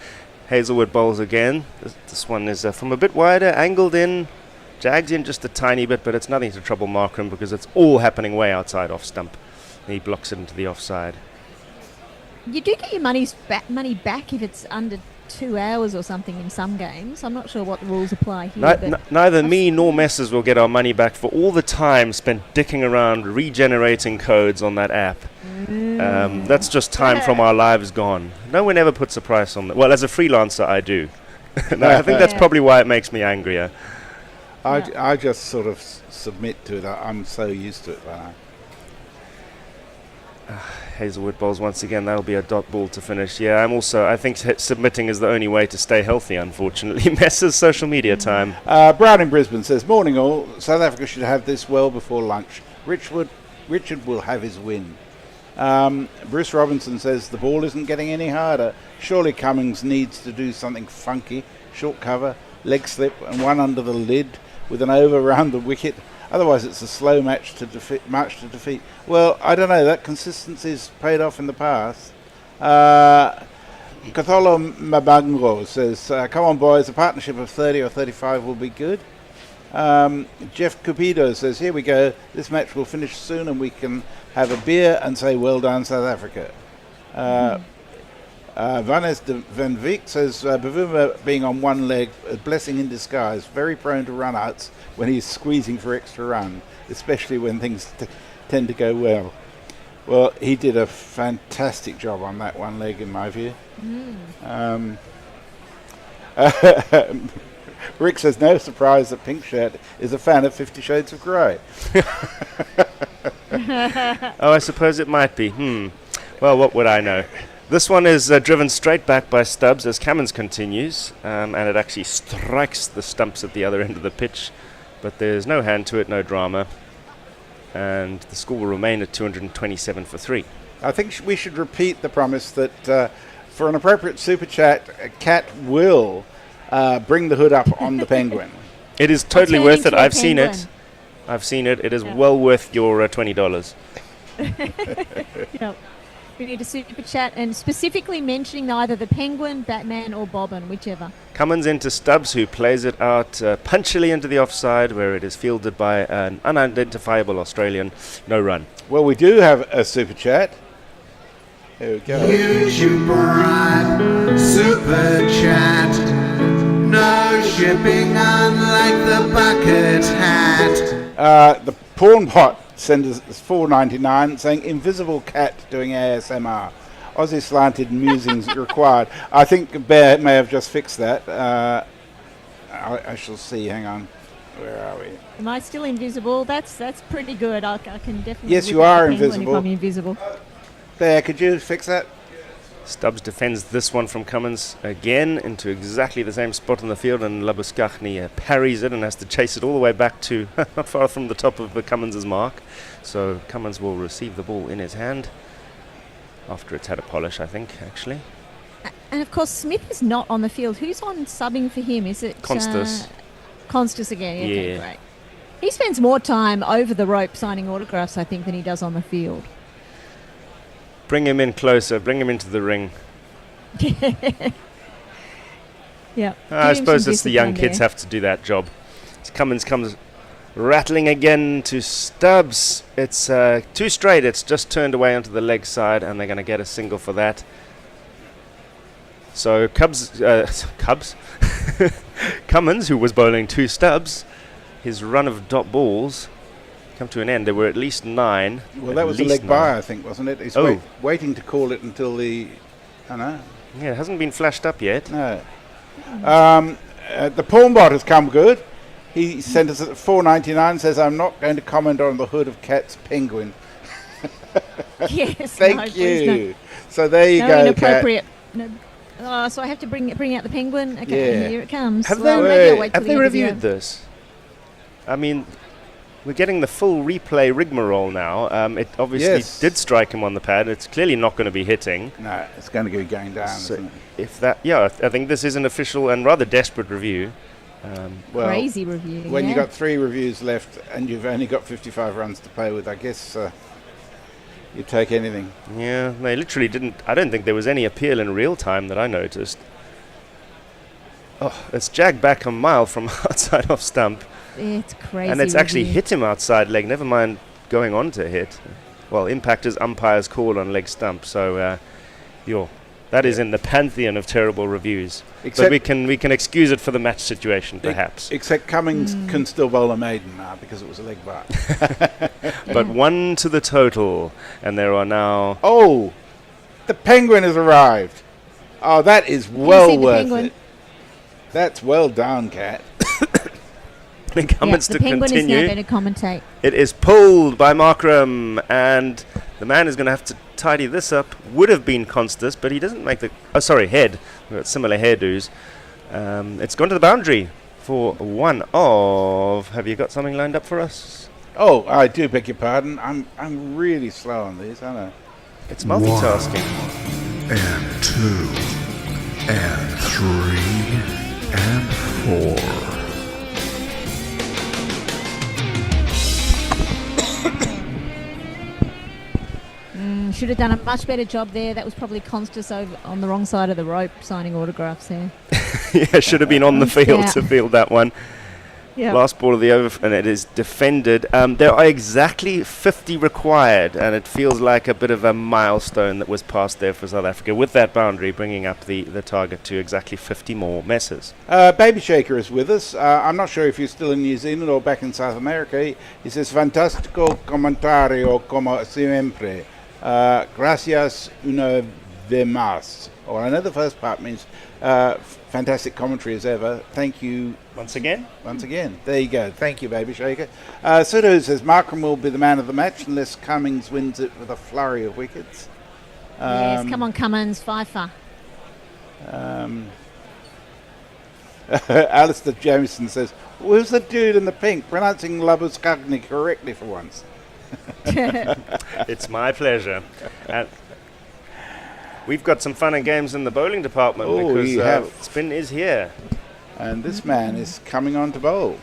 [SPEAKER 5] Hazelwood bowls again. This one is from a bit wider, angled in, jags in just a tiny bit, but it's nothing to trouble Markram because it's all happening way outside off stump. And he blocks it into the offside.
[SPEAKER 10] You do get your money back if it's under 2 hours or something in some games. I'm not sure what the rules apply here.
[SPEAKER 5] Neither me nor Messrs will get our money back for all the time spent dicking around regenerating codes on that app. That's just time from our lives gone. No one ever puts a price on that. Well, as a freelancer, I do. No, I think that's probably why it makes me angrier.
[SPEAKER 3] I just sort of submit to it. I'm so used to it now.
[SPEAKER 5] Hazelwood bowls once again. That'll be a dot ball to finish. Yeah, I think submitting is the only way to stay healthy, unfortunately. Messrs social media time.
[SPEAKER 3] Brown in Brisbane says, morning all. South Africa should have this well before lunch. Richard will have his win. Bruce Robinson says, the ball isn't getting any harder. Surely Cummins needs to do something funky. Short cover, leg slip, and one under the lid with an over round the wicket. Otherwise, it's a slow march to defeat. Well, I don't know. That consistency's paid off in the past. Catholo Mabango says, come on, boys. A partnership of 30 or 35 will be good. Jeff Cupido says, here we go. This match will finish soon and we can have a beer and say, well done, South Africa. Vanessa de Van Veek says, Bavuma being on one leg, a blessing in disguise, very prone to run-outs when he's squeezing for extra run, especially when things tend to go well. Well, he did a fantastic job on that one leg, in my view. Rick says, no surprise that Pink Shirt is a fan of 50 Shades of Grey.
[SPEAKER 5] Oh, I suppose it might be. Well, what would I know? This one is driven straight back by Stubbs as Cummins continues, and it actually strikes the stumps at the other end of the pitch, but there's no hand to it, no drama, and the score will remain at 227 for 3.
[SPEAKER 3] I think we should repeat the promise that for an appropriate super chat, Cat will bring the hood up on the Penguin.
[SPEAKER 5] It is totally worth it. I've seen it. It is well worth your $20.
[SPEAKER 10] Yep. We need a super chat and specifically mentioning either the Penguin, Batman or Bobbin, whichever.
[SPEAKER 5] Cummins into Stubbs, who plays it out punchily into the offside, where it is fielded by an unidentifiable Australian. No run.
[SPEAKER 3] Well, we do have a super chat. Here we go.
[SPEAKER 6] YouTube Prime Super Chat. No shipping unlike the bucket hat.
[SPEAKER 3] The Porn Pot sent us $4.99 saying invisible cat doing ASMR. Aussie slanted musings required. I think Bear may have just fixed that. I shall see. Hang on. Where are we?
[SPEAKER 10] Am I still invisible? That's pretty good. I can definitely.
[SPEAKER 3] Yes, you are invisible.
[SPEAKER 10] If I'm invisible.
[SPEAKER 3] Bear, could you fix that?
[SPEAKER 5] Stubbs defends this one from Cummins again into exactly the same spot on the field, and Labuschagne parries it and has to chase it all the way back to not far from the top of Cummins' mark. So Cummins will receive the ball in his hand after it's had a polish, I think, actually.
[SPEAKER 10] And of course, Smith is not on the field. Who's on subbing for him? Is it
[SPEAKER 5] Constas?
[SPEAKER 10] Constas again. Okay,
[SPEAKER 5] Yeah.
[SPEAKER 10] great. He spends more time over the rope signing autographs, I think, than he does on the field.
[SPEAKER 5] Bring him in closer. Bring him into the ring.
[SPEAKER 10] Yeah.
[SPEAKER 5] I suppose it's the young kids have to do that job. As Cummins comes rattling again to Stubbs. It's too straight. It's just turned away onto the leg side, and they're going to get a single for that. So Cummins, who was bowling to Stubbs, his run of dot balls come to an end. There were at least 9.
[SPEAKER 3] Well, that was a leg by, I think, wasn't it? He's waiting to call it until the... I know.
[SPEAKER 5] Yeah, it hasn't been flashed up yet.
[SPEAKER 3] No. The pawn bot has come good. He sent us at 4.99, says, I'm not going to comment on the hood of Cat's penguin.
[SPEAKER 10] Yes.
[SPEAKER 3] Thank you. So there you go,
[SPEAKER 10] inappropriate. No. Oh, so I have to bring out the penguin? Okay, here it comes.
[SPEAKER 5] Have they reviewed this? I mean, we're getting the full replay rigmarole now. It obviously did strike him on the pad. It's clearly not going to be hitting.
[SPEAKER 3] No, it's going to be going down,
[SPEAKER 5] so
[SPEAKER 3] isn't it?
[SPEAKER 5] If that, I think this is an official and rather desperate review.
[SPEAKER 10] Crazy review.
[SPEAKER 3] When you've got 3 reviews left and you've only got 55 runs to play with, I guess you take anything.
[SPEAKER 5] Yeah, they literally didn't. I don't think there was any appeal in real time that I noticed. Oh, it's jagged back a mile from outside off stump.
[SPEAKER 10] It's crazy.
[SPEAKER 5] And it's actually hit him outside leg, never mind going on to hit. Well, impact is umpire's call on leg stump, so that is in the pantheon of terrible reviews. But we can excuse it for the match situation, perhaps.
[SPEAKER 3] Except Cummings can still bowl a maiden now because it was a leg bar.
[SPEAKER 5] But 1 to the total, and there are now...
[SPEAKER 3] Oh, the penguin has arrived. Oh, that is well worth it. That's well done, Cat.
[SPEAKER 5] The penguin
[SPEAKER 10] is now going to commentate.
[SPEAKER 5] It is pulled by Markram, and the man is going to have to tidy this up. Would have been Constus, but he doesn't make the... Oh, sorry, head. We've got similar hairdos. It's gone to the boundary for 1 of... Have you got something lined up for us?
[SPEAKER 3] Oh, I do beg your pardon. I'm really slow on these, aren't I?
[SPEAKER 5] It's multitasking.
[SPEAKER 11] 1 and 2 and 3 and 4.
[SPEAKER 10] Should have done a much better job there. That was probably Constus over on the wrong side of the rope signing autographs there.
[SPEAKER 5] Yeah, should have been on the field to field that one.
[SPEAKER 10] Yep.
[SPEAKER 5] Last ball of the over, and it is defended. There are exactly 50 required, and it feels like a bit of a milestone that was passed there for South Africa with that boundary, bringing up the target to exactly 50 more messes.
[SPEAKER 3] Baby Shaker is with us. I'm not sure if you're still in New Zealand or back in South America. He says, fantastico comentario como siempre. Gracias una vez más. Or I know the first part means fantastic commentary as ever. Thank you.
[SPEAKER 5] Once again?
[SPEAKER 3] Once again. There you go. Thank you, Baby Shaker. Sudo says Markram will be the man of the match unless Cummings wins it with a flurry of wickets.
[SPEAKER 10] Yes, come on, Cummins, Pfeiffer.
[SPEAKER 3] Alistair Jamieson says, who's the dude in the pink pronouncing Labuskagni correctly for once?
[SPEAKER 5] It's my pleasure. We've got some fun and games in the bowling department because spin is here.
[SPEAKER 3] And this man is coming on to bowl.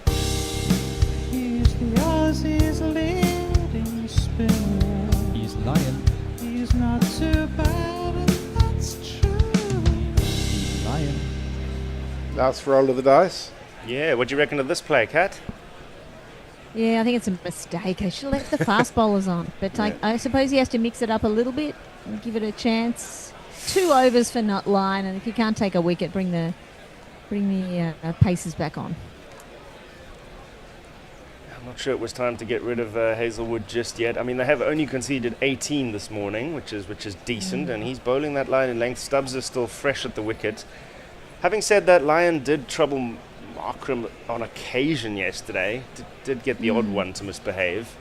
[SPEAKER 1] He's the Aussie's leading spinner. He's lying. He's not too bad, and that's true. He's lying.
[SPEAKER 3] Last roll of the dice.
[SPEAKER 5] Yeah, what do you reckon of this play, Kat?
[SPEAKER 10] Yeah, I think it's a mistake. I should have left the fast bowlers on. But I suppose he has to mix it up a little bit and give it a chance. 2 overs for Nut Line, and if you can't take a wicket, bring the paces back on.
[SPEAKER 5] I'm not sure it was time to get rid of Hazelwood just yet. I mean, they have only conceded 18 this morning, which is decent, and he's bowling that line in length. Stubbs is still fresh at the wicket. Having said that, Lyon did trouble Markram on occasion yesterday. Did get the odd one to misbehave.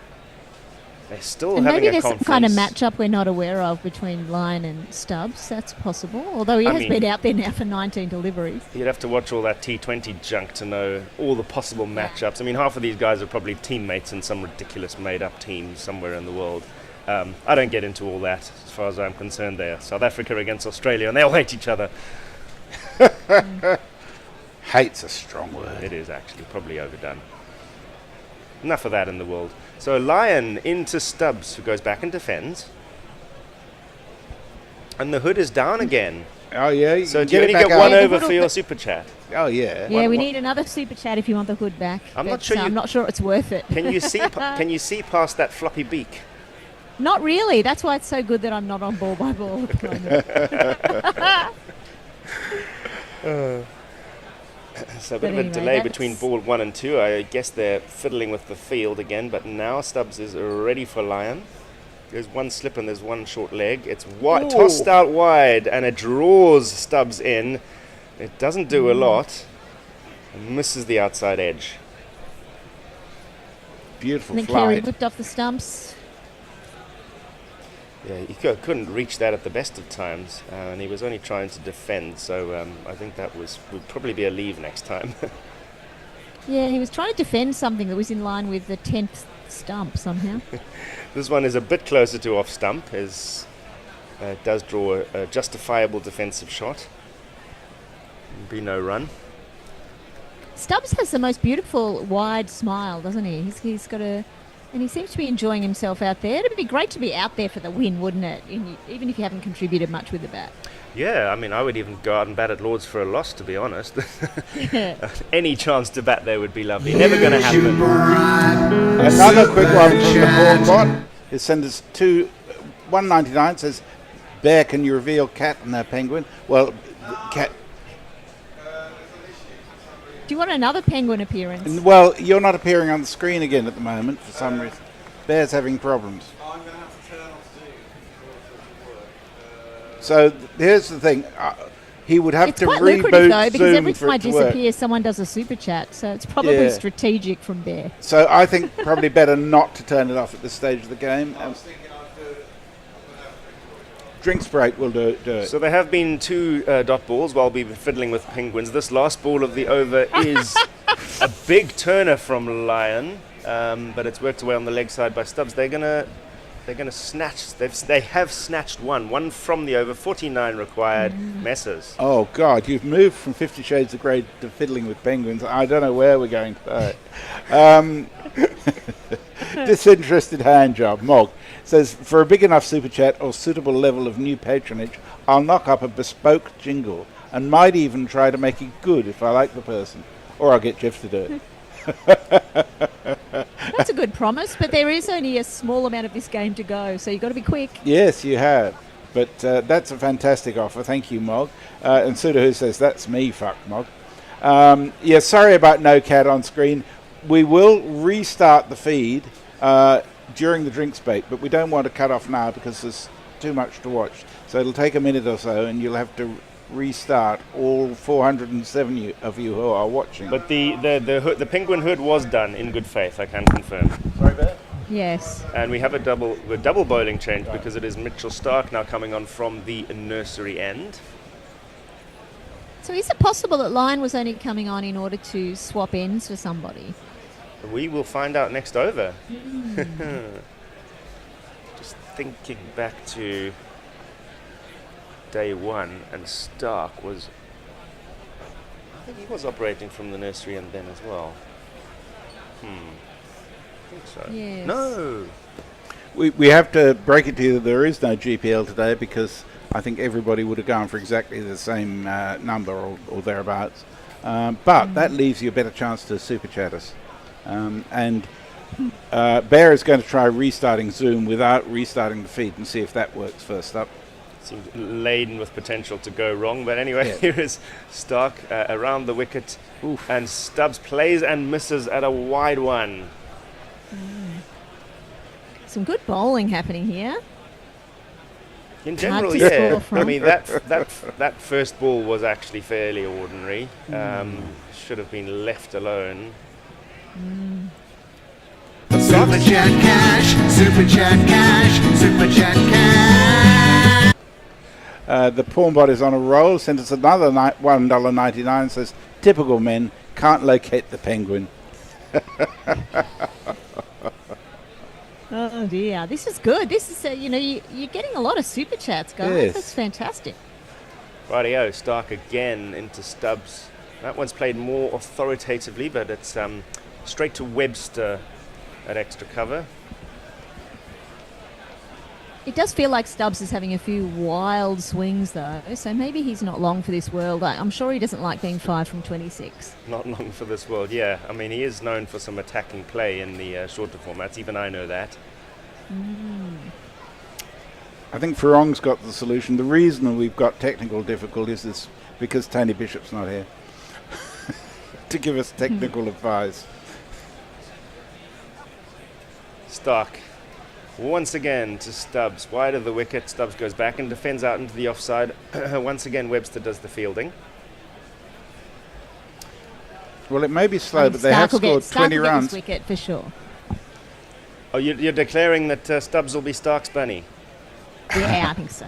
[SPEAKER 5] They're still
[SPEAKER 10] and
[SPEAKER 5] having
[SPEAKER 10] maybe
[SPEAKER 5] a
[SPEAKER 10] there's
[SPEAKER 5] conference.
[SPEAKER 10] some kind of matchup we're not aware of between Lyon and Stubbs. That's possible. Although he has been out there now for 19 deliveries.
[SPEAKER 5] You'd have to watch all that T20 junk to know all the possible matchups. I mean, half of these guys are probably teammates in some ridiculous made-up team somewhere in the world. I don't get into all that as far as I'm concerned. They're South Africa against Australia, and they all hate each other.
[SPEAKER 3] Hate's a strong word.
[SPEAKER 5] It is actually probably overdone. Enough of that in the world. So Lyon into Stubbs, who goes back and defends. And the hood is down again.
[SPEAKER 3] Oh, yeah.
[SPEAKER 5] So do you only get 1 over for your super chat?
[SPEAKER 3] Oh, yeah.
[SPEAKER 10] Yeah, we need another super chat if you want the hood back.
[SPEAKER 5] I'm not sure
[SPEAKER 10] it's worth it.
[SPEAKER 5] Can you see past that floppy beak?
[SPEAKER 10] Not really. That's why it's so good that I'm not on ball by ball at the moment.
[SPEAKER 5] So a bit
[SPEAKER 10] But
[SPEAKER 5] of a
[SPEAKER 10] anyway,
[SPEAKER 5] delay between
[SPEAKER 10] that's-
[SPEAKER 5] ball 1 and 2. I guess they're fiddling with the field again, but now Stubbs is ready for Lyon. There's one slip and there's one short leg. It's tossed out wide, and it draws Stubbs in. It doesn't do a lot. And misses the outside edge.
[SPEAKER 3] Beautiful
[SPEAKER 10] And then Carey
[SPEAKER 3] flight.
[SPEAKER 10] whipped off the stumps.
[SPEAKER 5] Yeah, he couldn't reach that at the best of times, and he was only trying to defend. So I think that would probably be a leave next time.
[SPEAKER 10] Yeah, he was trying to defend something that was in line with the 10th stump somehow.
[SPEAKER 5] This one is a bit closer to off stump, as it does draw a justifiable defensive shot. Be no run.
[SPEAKER 10] Stubbs has the most beautiful wide smile, doesn't he? He's got a... And he seems to be enjoying himself out there. It'd be great to be out there for the win, wouldn't it? Even if you haven't contributed much with the bat.
[SPEAKER 5] Yeah, I mean, I would even go out and bat at Lords for a loss, to be honest. Any chance to bat there would be lovely. Never going to happen.
[SPEAKER 3] Another quick one from the ball bot. It sends us to 199. Says, Bear, can you reveal cat and their penguin? Well, cat.
[SPEAKER 10] Do you want another penguin appearance?
[SPEAKER 3] Well, you're not appearing on the screen again at the moment for some reason. Bear's having problems.
[SPEAKER 2] I'm going to have to turn off Zoom.
[SPEAKER 3] So here's the thing. He would have
[SPEAKER 10] It's
[SPEAKER 3] to
[SPEAKER 10] quite
[SPEAKER 3] reboot
[SPEAKER 10] lucrative though, because
[SPEAKER 3] Zoom
[SPEAKER 10] every
[SPEAKER 3] for
[SPEAKER 10] time I
[SPEAKER 3] it to work.
[SPEAKER 10] disappear, someone does a super chat. So it's probably
[SPEAKER 3] Yeah.
[SPEAKER 10] strategic from Bear.
[SPEAKER 3] So I think probably better not to turn it off at this stage of the game. Drinks break will do it.
[SPEAKER 5] So there have been 2 dot balls while we've been fiddling with penguins. This last ball of the over is a big turner from Lyon, but it's worked away on the leg side by Stubbs. They're gonna snatch. They have snatched one from the over. 49 required. Messes.
[SPEAKER 3] Oh God, you've moved from 50 Shades of Grey to fiddling with penguins. I don't know where we're going today. Disinterested hand job. Mog says, for a big enough super chat or suitable level of new patronage, I'll knock up a bespoke jingle and might even try to make it good if I like the person. Or I'll get Jeff to do it.
[SPEAKER 10] That's a good promise, but there is only a small amount of this game to go, so you've got to be quick.
[SPEAKER 3] Yes, you have. But that's a fantastic offer. Thank you, Mog. And Sudahu says, that's me, fuck, Mog. Yeah, sorry about no cat on screen. We will restart the feed during the drinks break, but we don't want to cut off now because there's too much to watch. So it'll take a minute or so, and you'll have to restart all 407 of you who are watching.
[SPEAKER 5] But the penguin hood was done in good faith. I can confirm.
[SPEAKER 3] Sorry, Bear?
[SPEAKER 10] Yes.
[SPEAKER 5] And we have a double bowling change because it is Mitchell Stark now coming on from the nursery end.
[SPEAKER 10] So is it possible that Lyon was only coming on in order to swap ends for somebody?
[SPEAKER 5] We will find out next over. Just thinking back to day 1, and Stark was... I think he was operating from the nursery end then as well. I think so.
[SPEAKER 10] Yes.
[SPEAKER 5] No!
[SPEAKER 3] We have to break it to you that there is no GPL today because I think everybody would have gone for exactly the same number or thereabouts. But that leaves you a better chance to super chat us. And Bear is going to try restarting Zoom without restarting the feed and see if that works first up.
[SPEAKER 5] Seems laden with potential to go wrong, but anyway,
[SPEAKER 3] Yeah.
[SPEAKER 5] here is Stark around the wicket. And Stubbs plays and misses at a wide one.
[SPEAKER 10] Some good bowling happening here.
[SPEAKER 5] In
[SPEAKER 10] Hard
[SPEAKER 5] general,
[SPEAKER 10] to
[SPEAKER 5] yeah.
[SPEAKER 10] score from.
[SPEAKER 5] I mean, that first ball was actually fairly ordinary. Should have been left alone.
[SPEAKER 6] Super chat cash, super chat cash, super chat cash.
[SPEAKER 3] The pawn bot is on a roll. Sent us another $1.99. Says, typical men can't locate the penguin.
[SPEAKER 10] Oh dear, this is good. This is, you're getting a lot of super chats, guys.
[SPEAKER 3] Yes.
[SPEAKER 10] That's fantastic.
[SPEAKER 5] Rightio, Stark again into Stubbs. That one's played more authoritatively, but it's straight to Webster at extra cover.
[SPEAKER 10] It does feel like Stubbs is having a few wild swings, though, so maybe he's not long for this world. I'm sure he doesn't like being 5 from 26.
[SPEAKER 5] Not long for this world, yeah. I mean, he is known for some attacking play in the shorter formats. Even I know that.
[SPEAKER 3] I think Farong's got the solution. The reason we've got technical difficulties is because Tony Bishop's not here. to give us technical advice.
[SPEAKER 5] Stark. Once again to Stubbs, wide of the wicket. Stubbs goes back and defends out into the offside. Once again, Webster does the fielding.
[SPEAKER 3] Well, it may be slow, but they have scored 20 runs.
[SPEAKER 10] Wicket for sure.
[SPEAKER 5] Oh, you're declaring that Stubbs will be Stark's bunny?
[SPEAKER 10] Yeah, I think so.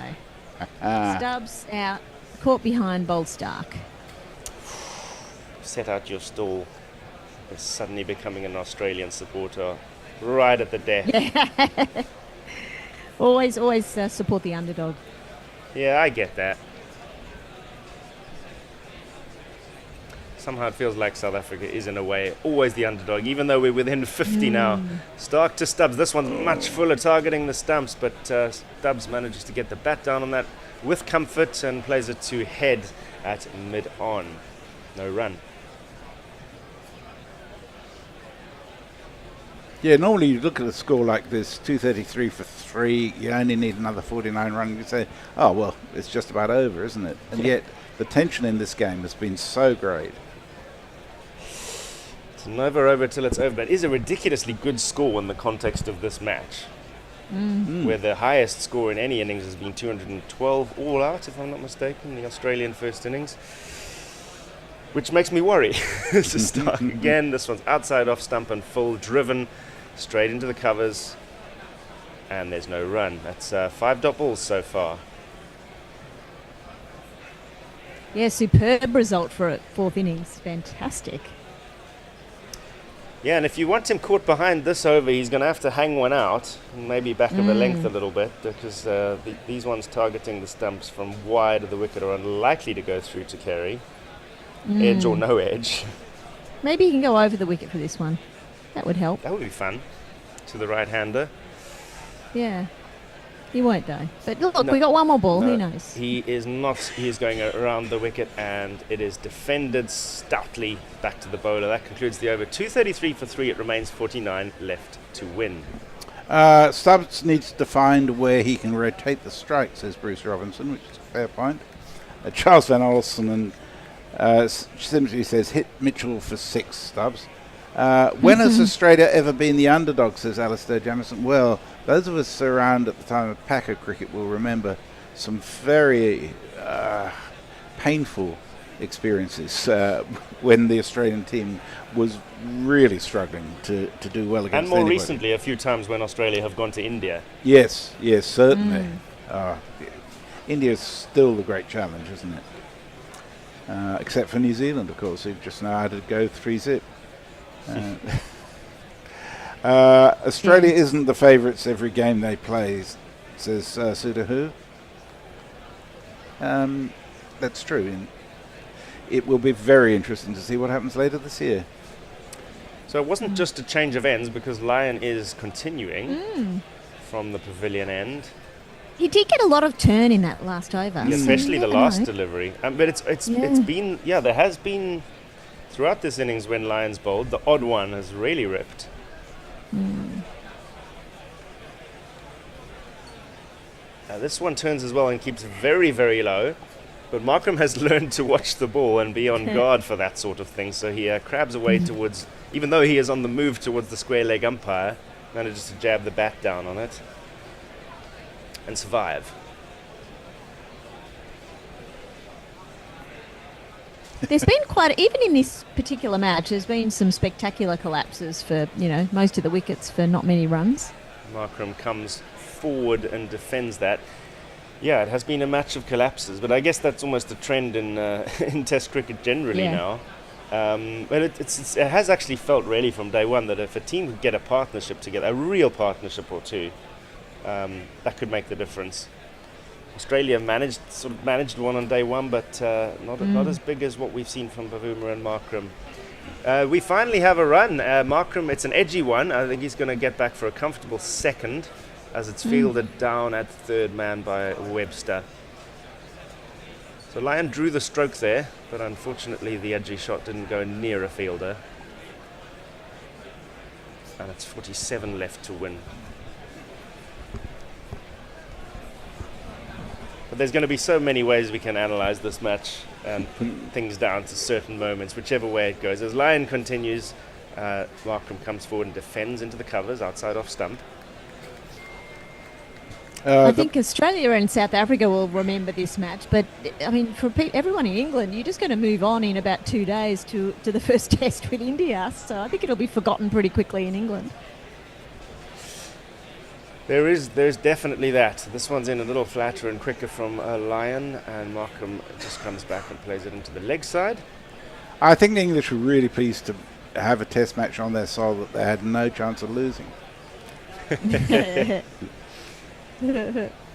[SPEAKER 10] Stubbs out, caught behind, bowled Stark.
[SPEAKER 5] Set out your stall. You're suddenly becoming an Australian supporter right at the death.
[SPEAKER 10] Yeah. always support the underdog.
[SPEAKER 5] Yeah, I get that. Somehow it feels like South Africa is, in a way, always the underdog, even though we're within 50 now. Stark to Stubbs. This one's much fuller, targeting the stumps, but Stubbs manages to get the bat down on that with comfort and plays it to head at mid-on. No run.
[SPEAKER 3] Yeah, normally you look at a score like this, 233 for 3, you only need another 49 runs, you say, oh, well, it's just about over, isn't it? And yet, the tension in this game has been so great.
[SPEAKER 5] It's never over till it's over, but it is a ridiculously good score in the context of this match, where the highest score in any innings has been 212 all out, if I'm not mistaken, the Australian first innings, which makes me worry. To start again, this one's outside off stump and full, driven straight into the covers, and there's no run. That's 5 dot balls so far.
[SPEAKER 10] Yeah, superb result for it. 4th innings, fantastic.
[SPEAKER 5] Yeah, and if you want him caught behind this over, he's going to have to hang one out, and maybe back of the length a little bit, because these ones targeting the stumps from wide of the wicket are unlikely to go through to carry, edge or no edge.
[SPEAKER 10] Maybe he can go over the wicket for this one. That would help.
[SPEAKER 5] That would be fun. To the right-hander.
[SPEAKER 10] Yeah. He won't though. But look,
[SPEAKER 5] No.
[SPEAKER 10] we got one more ball.
[SPEAKER 5] No,
[SPEAKER 10] Who knows?
[SPEAKER 5] He is not. He is going around the wicket, and it is defended stoutly back to the bowler. That concludes the over. 233 for 3. It remains 49 left to win.
[SPEAKER 3] Stubbs needs to find where he can rotate the strike, says Bruce Robinson, which is a fair point. Charles Van Olsen and simply says, hit Mitchell for 6, Stubbs. When has Australia ever been the underdog, says Alistair Jamieson? Well, those of us around at the time of Packer cricket will remember some very painful experiences when the Australian team was really struggling to do well against
[SPEAKER 5] And more
[SPEAKER 3] anybody.
[SPEAKER 5] recently, a few times when Australia have gone to India.
[SPEAKER 3] Yes, certainly. India's still the great challenge, isn't it? Except for New Zealand, of course, who just know how to go 3-zip. Australia isn't the favourites every game they play, says Sudahu. That's true. It will be very interesting to see what happens later this year.
[SPEAKER 5] So it wasn't just a change of ends, because Lyon is continuing from the pavilion end.
[SPEAKER 10] He did get a lot of turn in that last over.
[SPEAKER 5] Especially the last
[SPEAKER 10] know.
[SPEAKER 5] delivery. But it's been, there has been, throughout this innings when Lyons bowled, the odd one has really ripped. This one turns as well and keeps very, very low. But Markram has learned to watch the ball and be on guard for that sort of thing. So he crabs away towards, even though he is on the move towards the square leg umpire, manages to jab the bat down on it and survive.
[SPEAKER 10] There's been even in this particular match, there's been some spectacular collapses for, most of the wickets for not many runs.
[SPEAKER 5] Markram comes forward and defends that. Yeah, it has been a match of collapses, but I guess that's almost a trend in in Test cricket generally now. But it has actually felt really from day one that if a team could get a partnership together, a real partnership or two, that could make the difference. Australia managed one on day one, but not as big as what we've seen from Bavuma and Markram. We finally have a run. Markram, it's an edgy one. I think he's going to get back for a comfortable second, as it's fielded down at third man by Webster. So Lyon drew the stroke there, but unfortunately the edgy shot didn't go near a fielder. And it's 47 left to win. But there's going to be so many ways we can analyze this match. put things down to certain moments, whichever way it goes. As Lyon continues, Markram comes forward and defends into the covers outside off stump.
[SPEAKER 10] I think Australia and South Africa will remember this match, but I mean, for everyone in England, you're just going to move on in about 2 days to the first test with India, so I think it'll be forgotten pretty quickly in England.
[SPEAKER 5] There's definitely that. This one's in a little flatter and quicker from Lyon, and Markram just comes back and plays it into the leg side.
[SPEAKER 3] I think the English were really pleased to have a test match on their soil that they had no chance of losing.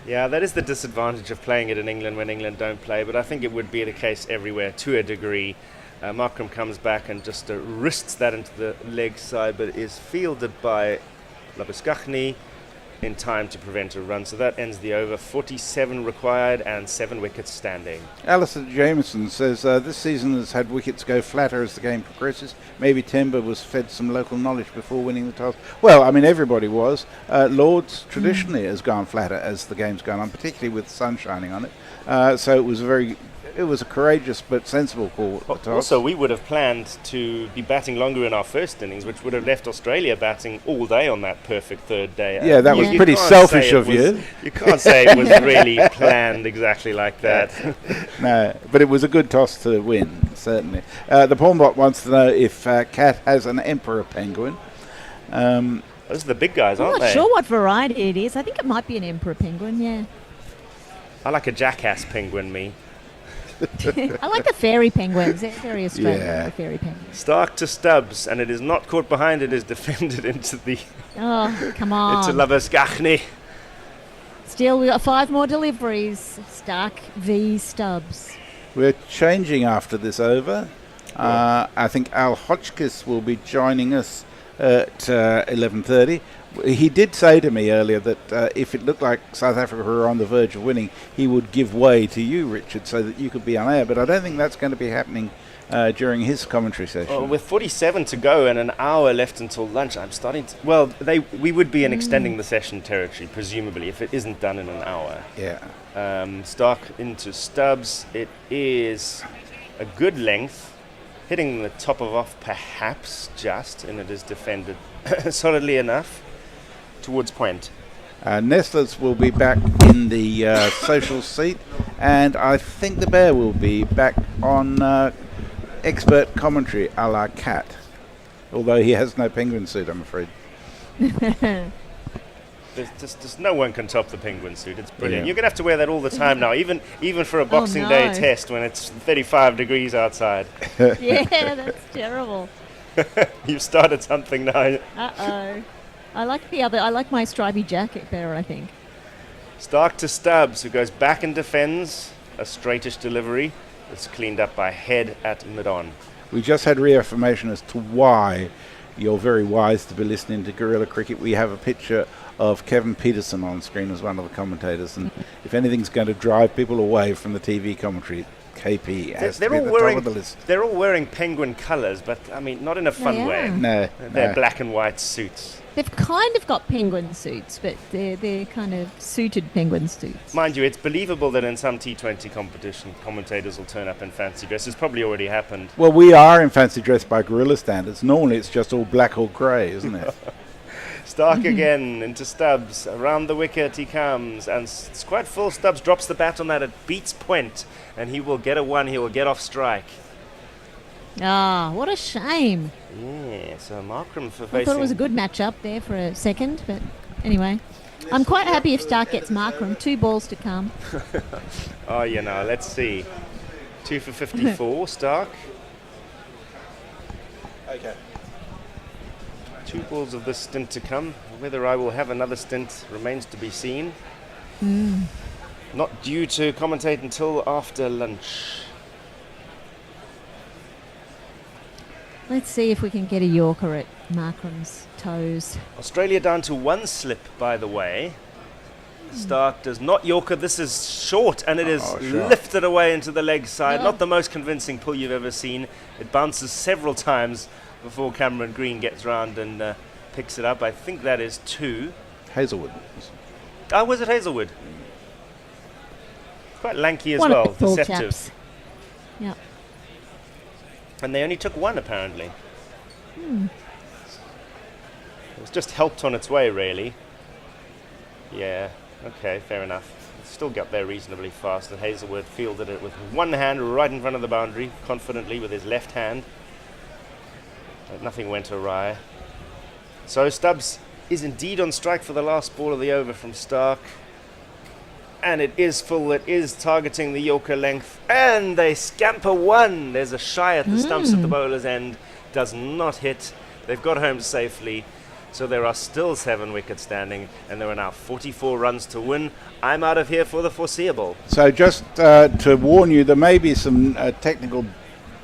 [SPEAKER 5] Yeah, that is the disadvantage of playing it in England when England don't play, but I think it would be the case everywhere to a degree. Markram comes back and just wrists that into the leg side, but is fielded by Labuschagne in time to prevent a run. So that ends the over. 47 required and 7 wickets standing.
[SPEAKER 3] Alistair Jameson says this season has had wickets go flatter as the game progresses. Maybe Timber was fed some local knowledge before winning the toss. Well, I mean, everybody was. Lords traditionally has gone flatter as the game's gone on, particularly with the sun shining on it. So it was a courageous but sensible call at the toss.
[SPEAKER 5] Also, we would have planned to be batting longer in our first innings, which would have left Australia batting all day on that perfect third day.
[SPEAKER 3] Yeah, that was pretty selfish of you.
[SPEAKER 5] You can't say it was really planned exactly like that.
[SPEAKER 3] No, but it was a good toss to win, certainly. The Pawnbot wants to know if Cat has an emperor penguin.
[SPEAKER 5] Those are the big guys, aren't
[SPEAKER 10] I'm
[SPEAKER 5] they?
[SPEAKER 10] not sure what variety it is. I think it might be an emperor penguin, yeah.
[SPEAKER 5] I like a jackass penguin, me.
[SPEAKER 10] I like the fairy penguins. They're very Australian,
[SPEAKER 3] Yeah.
[SPEAKER 10] the fairy penguins.
[SPEAKER 5] Stark to Stubbs, and it is not caught behind, it is defended into the
[SPEAKER 10] Oh, come on.
[SPEAKER 5] into Labuschagne.
[SPEAKER 10] Still, we got 5 more deliveries. Stark v Stubbs.
[SPEAKER 3] We're changing after this over. I think Al Hotchkiss will be joining us at 11:30. He did say to me earlier that if it looked like South Africa were on the verge of winning, he would give way to you, Richard, so that you could be on air. But I don't think that's going to be happening during his commentary session.
[SPEAKER 5] Oh, with 47 to go and an hour left until lunch, I'm starting to... Well, we would be in extending the session territory, presumably, if it isn't done in an hour.
[SPEAKER 3] Yeah.
[SPEAKER 5] Stark into Stubbs. It is a good length, hitting the top of off perhaps just, and it is defended solidly enough towards point.
[SPEAKER 3] Nestlers will be back in the social seat, and I think the Bear will be back on expert commentary a la Cat, although he has no penguin suit, I'm afraid.
[SPEAKER 5] There's no one can top the penguin suit. It's brilliant.
[SPEAKER 3] Yeah.
[SPEAKER 5] You're going to have to wear that all the time now, even for a Boxing Day test when it's 35 degrees outside.
[SPEAKER 10] Yeah, that's terrible.
[SPEAKER 5] You've started something now.
[SPEAKER 10] Uh-oh. I like my stripy jacket better, I think.
[SPEAKER 5] Stark to Stubbs, who goes back and defends. A straightish delivery. It's cleaned up by head at mid-on.
[SPEAKER 3] We just had reaffirmation as to why you're very wise to be listening to Guerrilla Cricket. We have a picture of Kevin Peterson on screen as one of the commentators, and if anything's going to drive people away from the TV commentary, KP has to be at the top of the list.
[SPEAKER 5] They're all wearing penguin colours, but I mean, not in a fun way.
[SPEAKER 3] No,
[SPEAKER 5] They're black and white suits.
[SPEAKER 10] They've kind of got penguin suits, but they're kind of suited penguin suits.
[SPEAKER 5] Mind you, it's believable that in some T20 competition, commentators will turn up in fancy dress. It's probably already happened.
[SPEAKER 3] Well, we are in fancy dress by Guerrilla standards. Normally it's just all black or grey, isn't it?
[SPEAKER 5] Stark again into Stubbs. Around the wicket he comes, and it's quite full. Stubbs drops the bat on that. It beats point, and he will get a 1. He will get off strike.
[SPEAKER 10] Ah, what a shame.
[SPEAKER 5] Yeah, so Markram for
[SPEAKER 10] I
[SPEAKER 5] facing...
[SPEAKER 10] thought it was a good match-up there for a second, but anyway. I'm quite happy if Stark gets Markram. 2 balls to come.
[SPEAKER 5] Oh, you know, let's see. 2 for 54, Stark.
[SPEAKER 3] Okay.
[SPEAKER 5] 2 balls of this stint to come. Whether I will have another stint remains to be seen. Not due to commentate until after lunch.
[SPEAKER 10] Let's see if we can get a Yorker at Markram's toes.
[SPEAKER 5] Australia down to 1 slip, by the way. Stark does not Yorker. This is short, and it is lifted away into the leg side. Not the most convincing pull you've ever seen. It bounces several times before Cameron Green gets round and picks it up. I think that is 2.
[SPEAKER 3] Hazelwood.
[SPEAKER 5] Was it Hazelwood? Quite lanky as
[SPEAKER 10] One
[SPEAKER 5] well,
[SPEAKER 10] of the tall
[SPEAKER 5] deceptive.
[SPEAKER 10] chaps. Yeah.
[SPEAKER 5] And they only took one, apparently.
[SPEAKER 10] Hmm.
[SPEAKER 5] It was just helped on its way, really. Yeah, okay, fair enough. Still got there reasonably fast, and Hazelwood fielded it with one hand right in front of the boundary, confidently with his left hand. But nothing went awry. So Stubbs is indeed on strike for the last ball of the over from Stark. And it is full, it is targeting the Yorker length, and they scamper one. There's a shy at the stumps at the bowler's end, does not hit. They've got home safely, so there are still 7 wickets standing, and there are now 44 runs to win. I'm out of here for the foreseeable.
[SPEAKER 3] So just to warn you, there may be some technical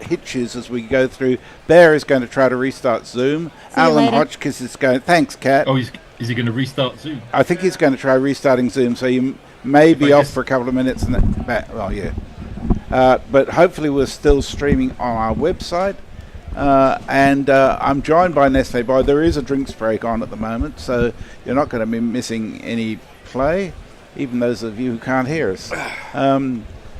[SPEAKER 3] hitches as we go through. Bear is going to try to restart Zoom. Alan Hotchkiss is going... Thanks, Kat.
[SPEAKER 12] Oh, is he going to restart Zoom?
[SPEAKER 3] I think he's going to try restarting Zoom, so you may be off for a couple of minutes. And then back. Well, yeah. But hopefully we're still streaming on our website. And I'm joined by Nestle Boy. There is a drinks break on at the moment, so you're not going to be missing any play, even those of you who can't hear us.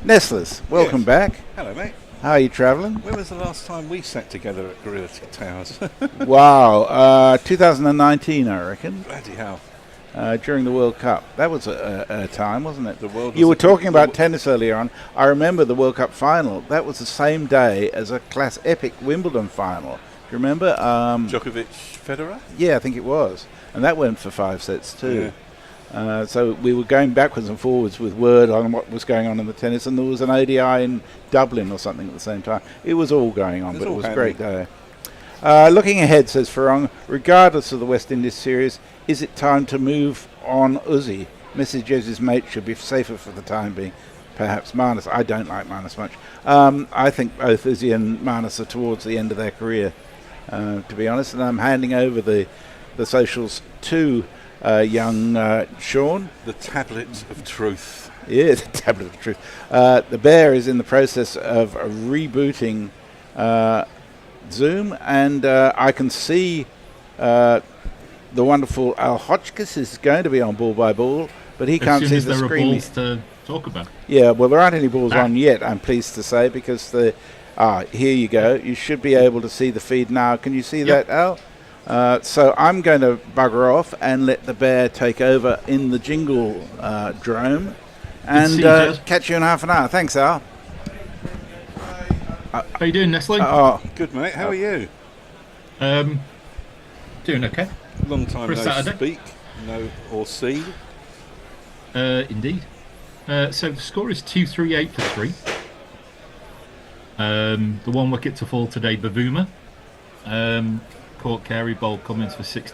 [SPEAKER 3] Nestlers, welcome back.
[SPEAKER 4] Hello, mate.
[SPEAKER 3] How are you travelling?
[SPEAKER 4] When was the last time we sat together at Gorilla Towers?
[SPEAKER 3] Wow, 2019, I reckon.
[SPEAKER 4] Bloody hell.
[SPEAKER 3] During the World Cup. That was a time, wasn't it?
[SPEAKER 4] The world
[SPEAKER 3] you were talking about tennis earlier on. I remember the World Cup final. That was the same day as a class epic Wimbledon final. Do you remember?
[SPEAKER 4] Djokovic Federer?
[SPEAKER 3] Yeah, I think it was. And that went for 5 sets too. Yeah. So we were going backwards and forwards with word on what was going on in the tennis, and there was an ODI in Dublin or something at the same time. It was all going on, but it was a great day. Looking ahead, says Farong, regardless of the West Indies series, is it time to move on Uzi? Mrs. Jez's mate should be safer for the time being. Perhaps Marnus. I don't like Marnus much. I think both Uzi and Marnus are towards the end of their career, to be honest. And I'm handing over the socials to young Sean.
[SPEAKER 4] The tablet of truth.
[SPEAKER 3] Yeah, the tablet of truth. The Bear is in the process of rebooting Zoom, and I can see the wonderful Al Hotchkiss is going to be on ball by ball, but he can't see the screen.
[SPEAKER 12] Balls to talk about.
[SPEAKER 3] Yeah, well, there aren't any balls on yet, I'm pleased to say, because here you go. You should be able to see the feed now. Can you see that, Al? So I'm going to bugger off and let the Bear take over in the jingle drome, and catch you in half an hour. Thanks, Al.
[SPEAKER 12] How you doing, Nestle?
[SPEAKER 3] Oh,
[SPEAKER 4] good, mate. How are you?
[SPEAKER 12] Doing okay.
[SPEAKER 4] Long time
[SPEAKER 12] For a
[SPEAKER 4] no
[SPEAKER 12] Saturday.
[SPEAKER 4] speak, no or see.
[SPEAKER 12] Indeed. So the score is 238 for 3. The one wicket to fall today, Bavuma. Caught Carey, bowled Cummins for 60.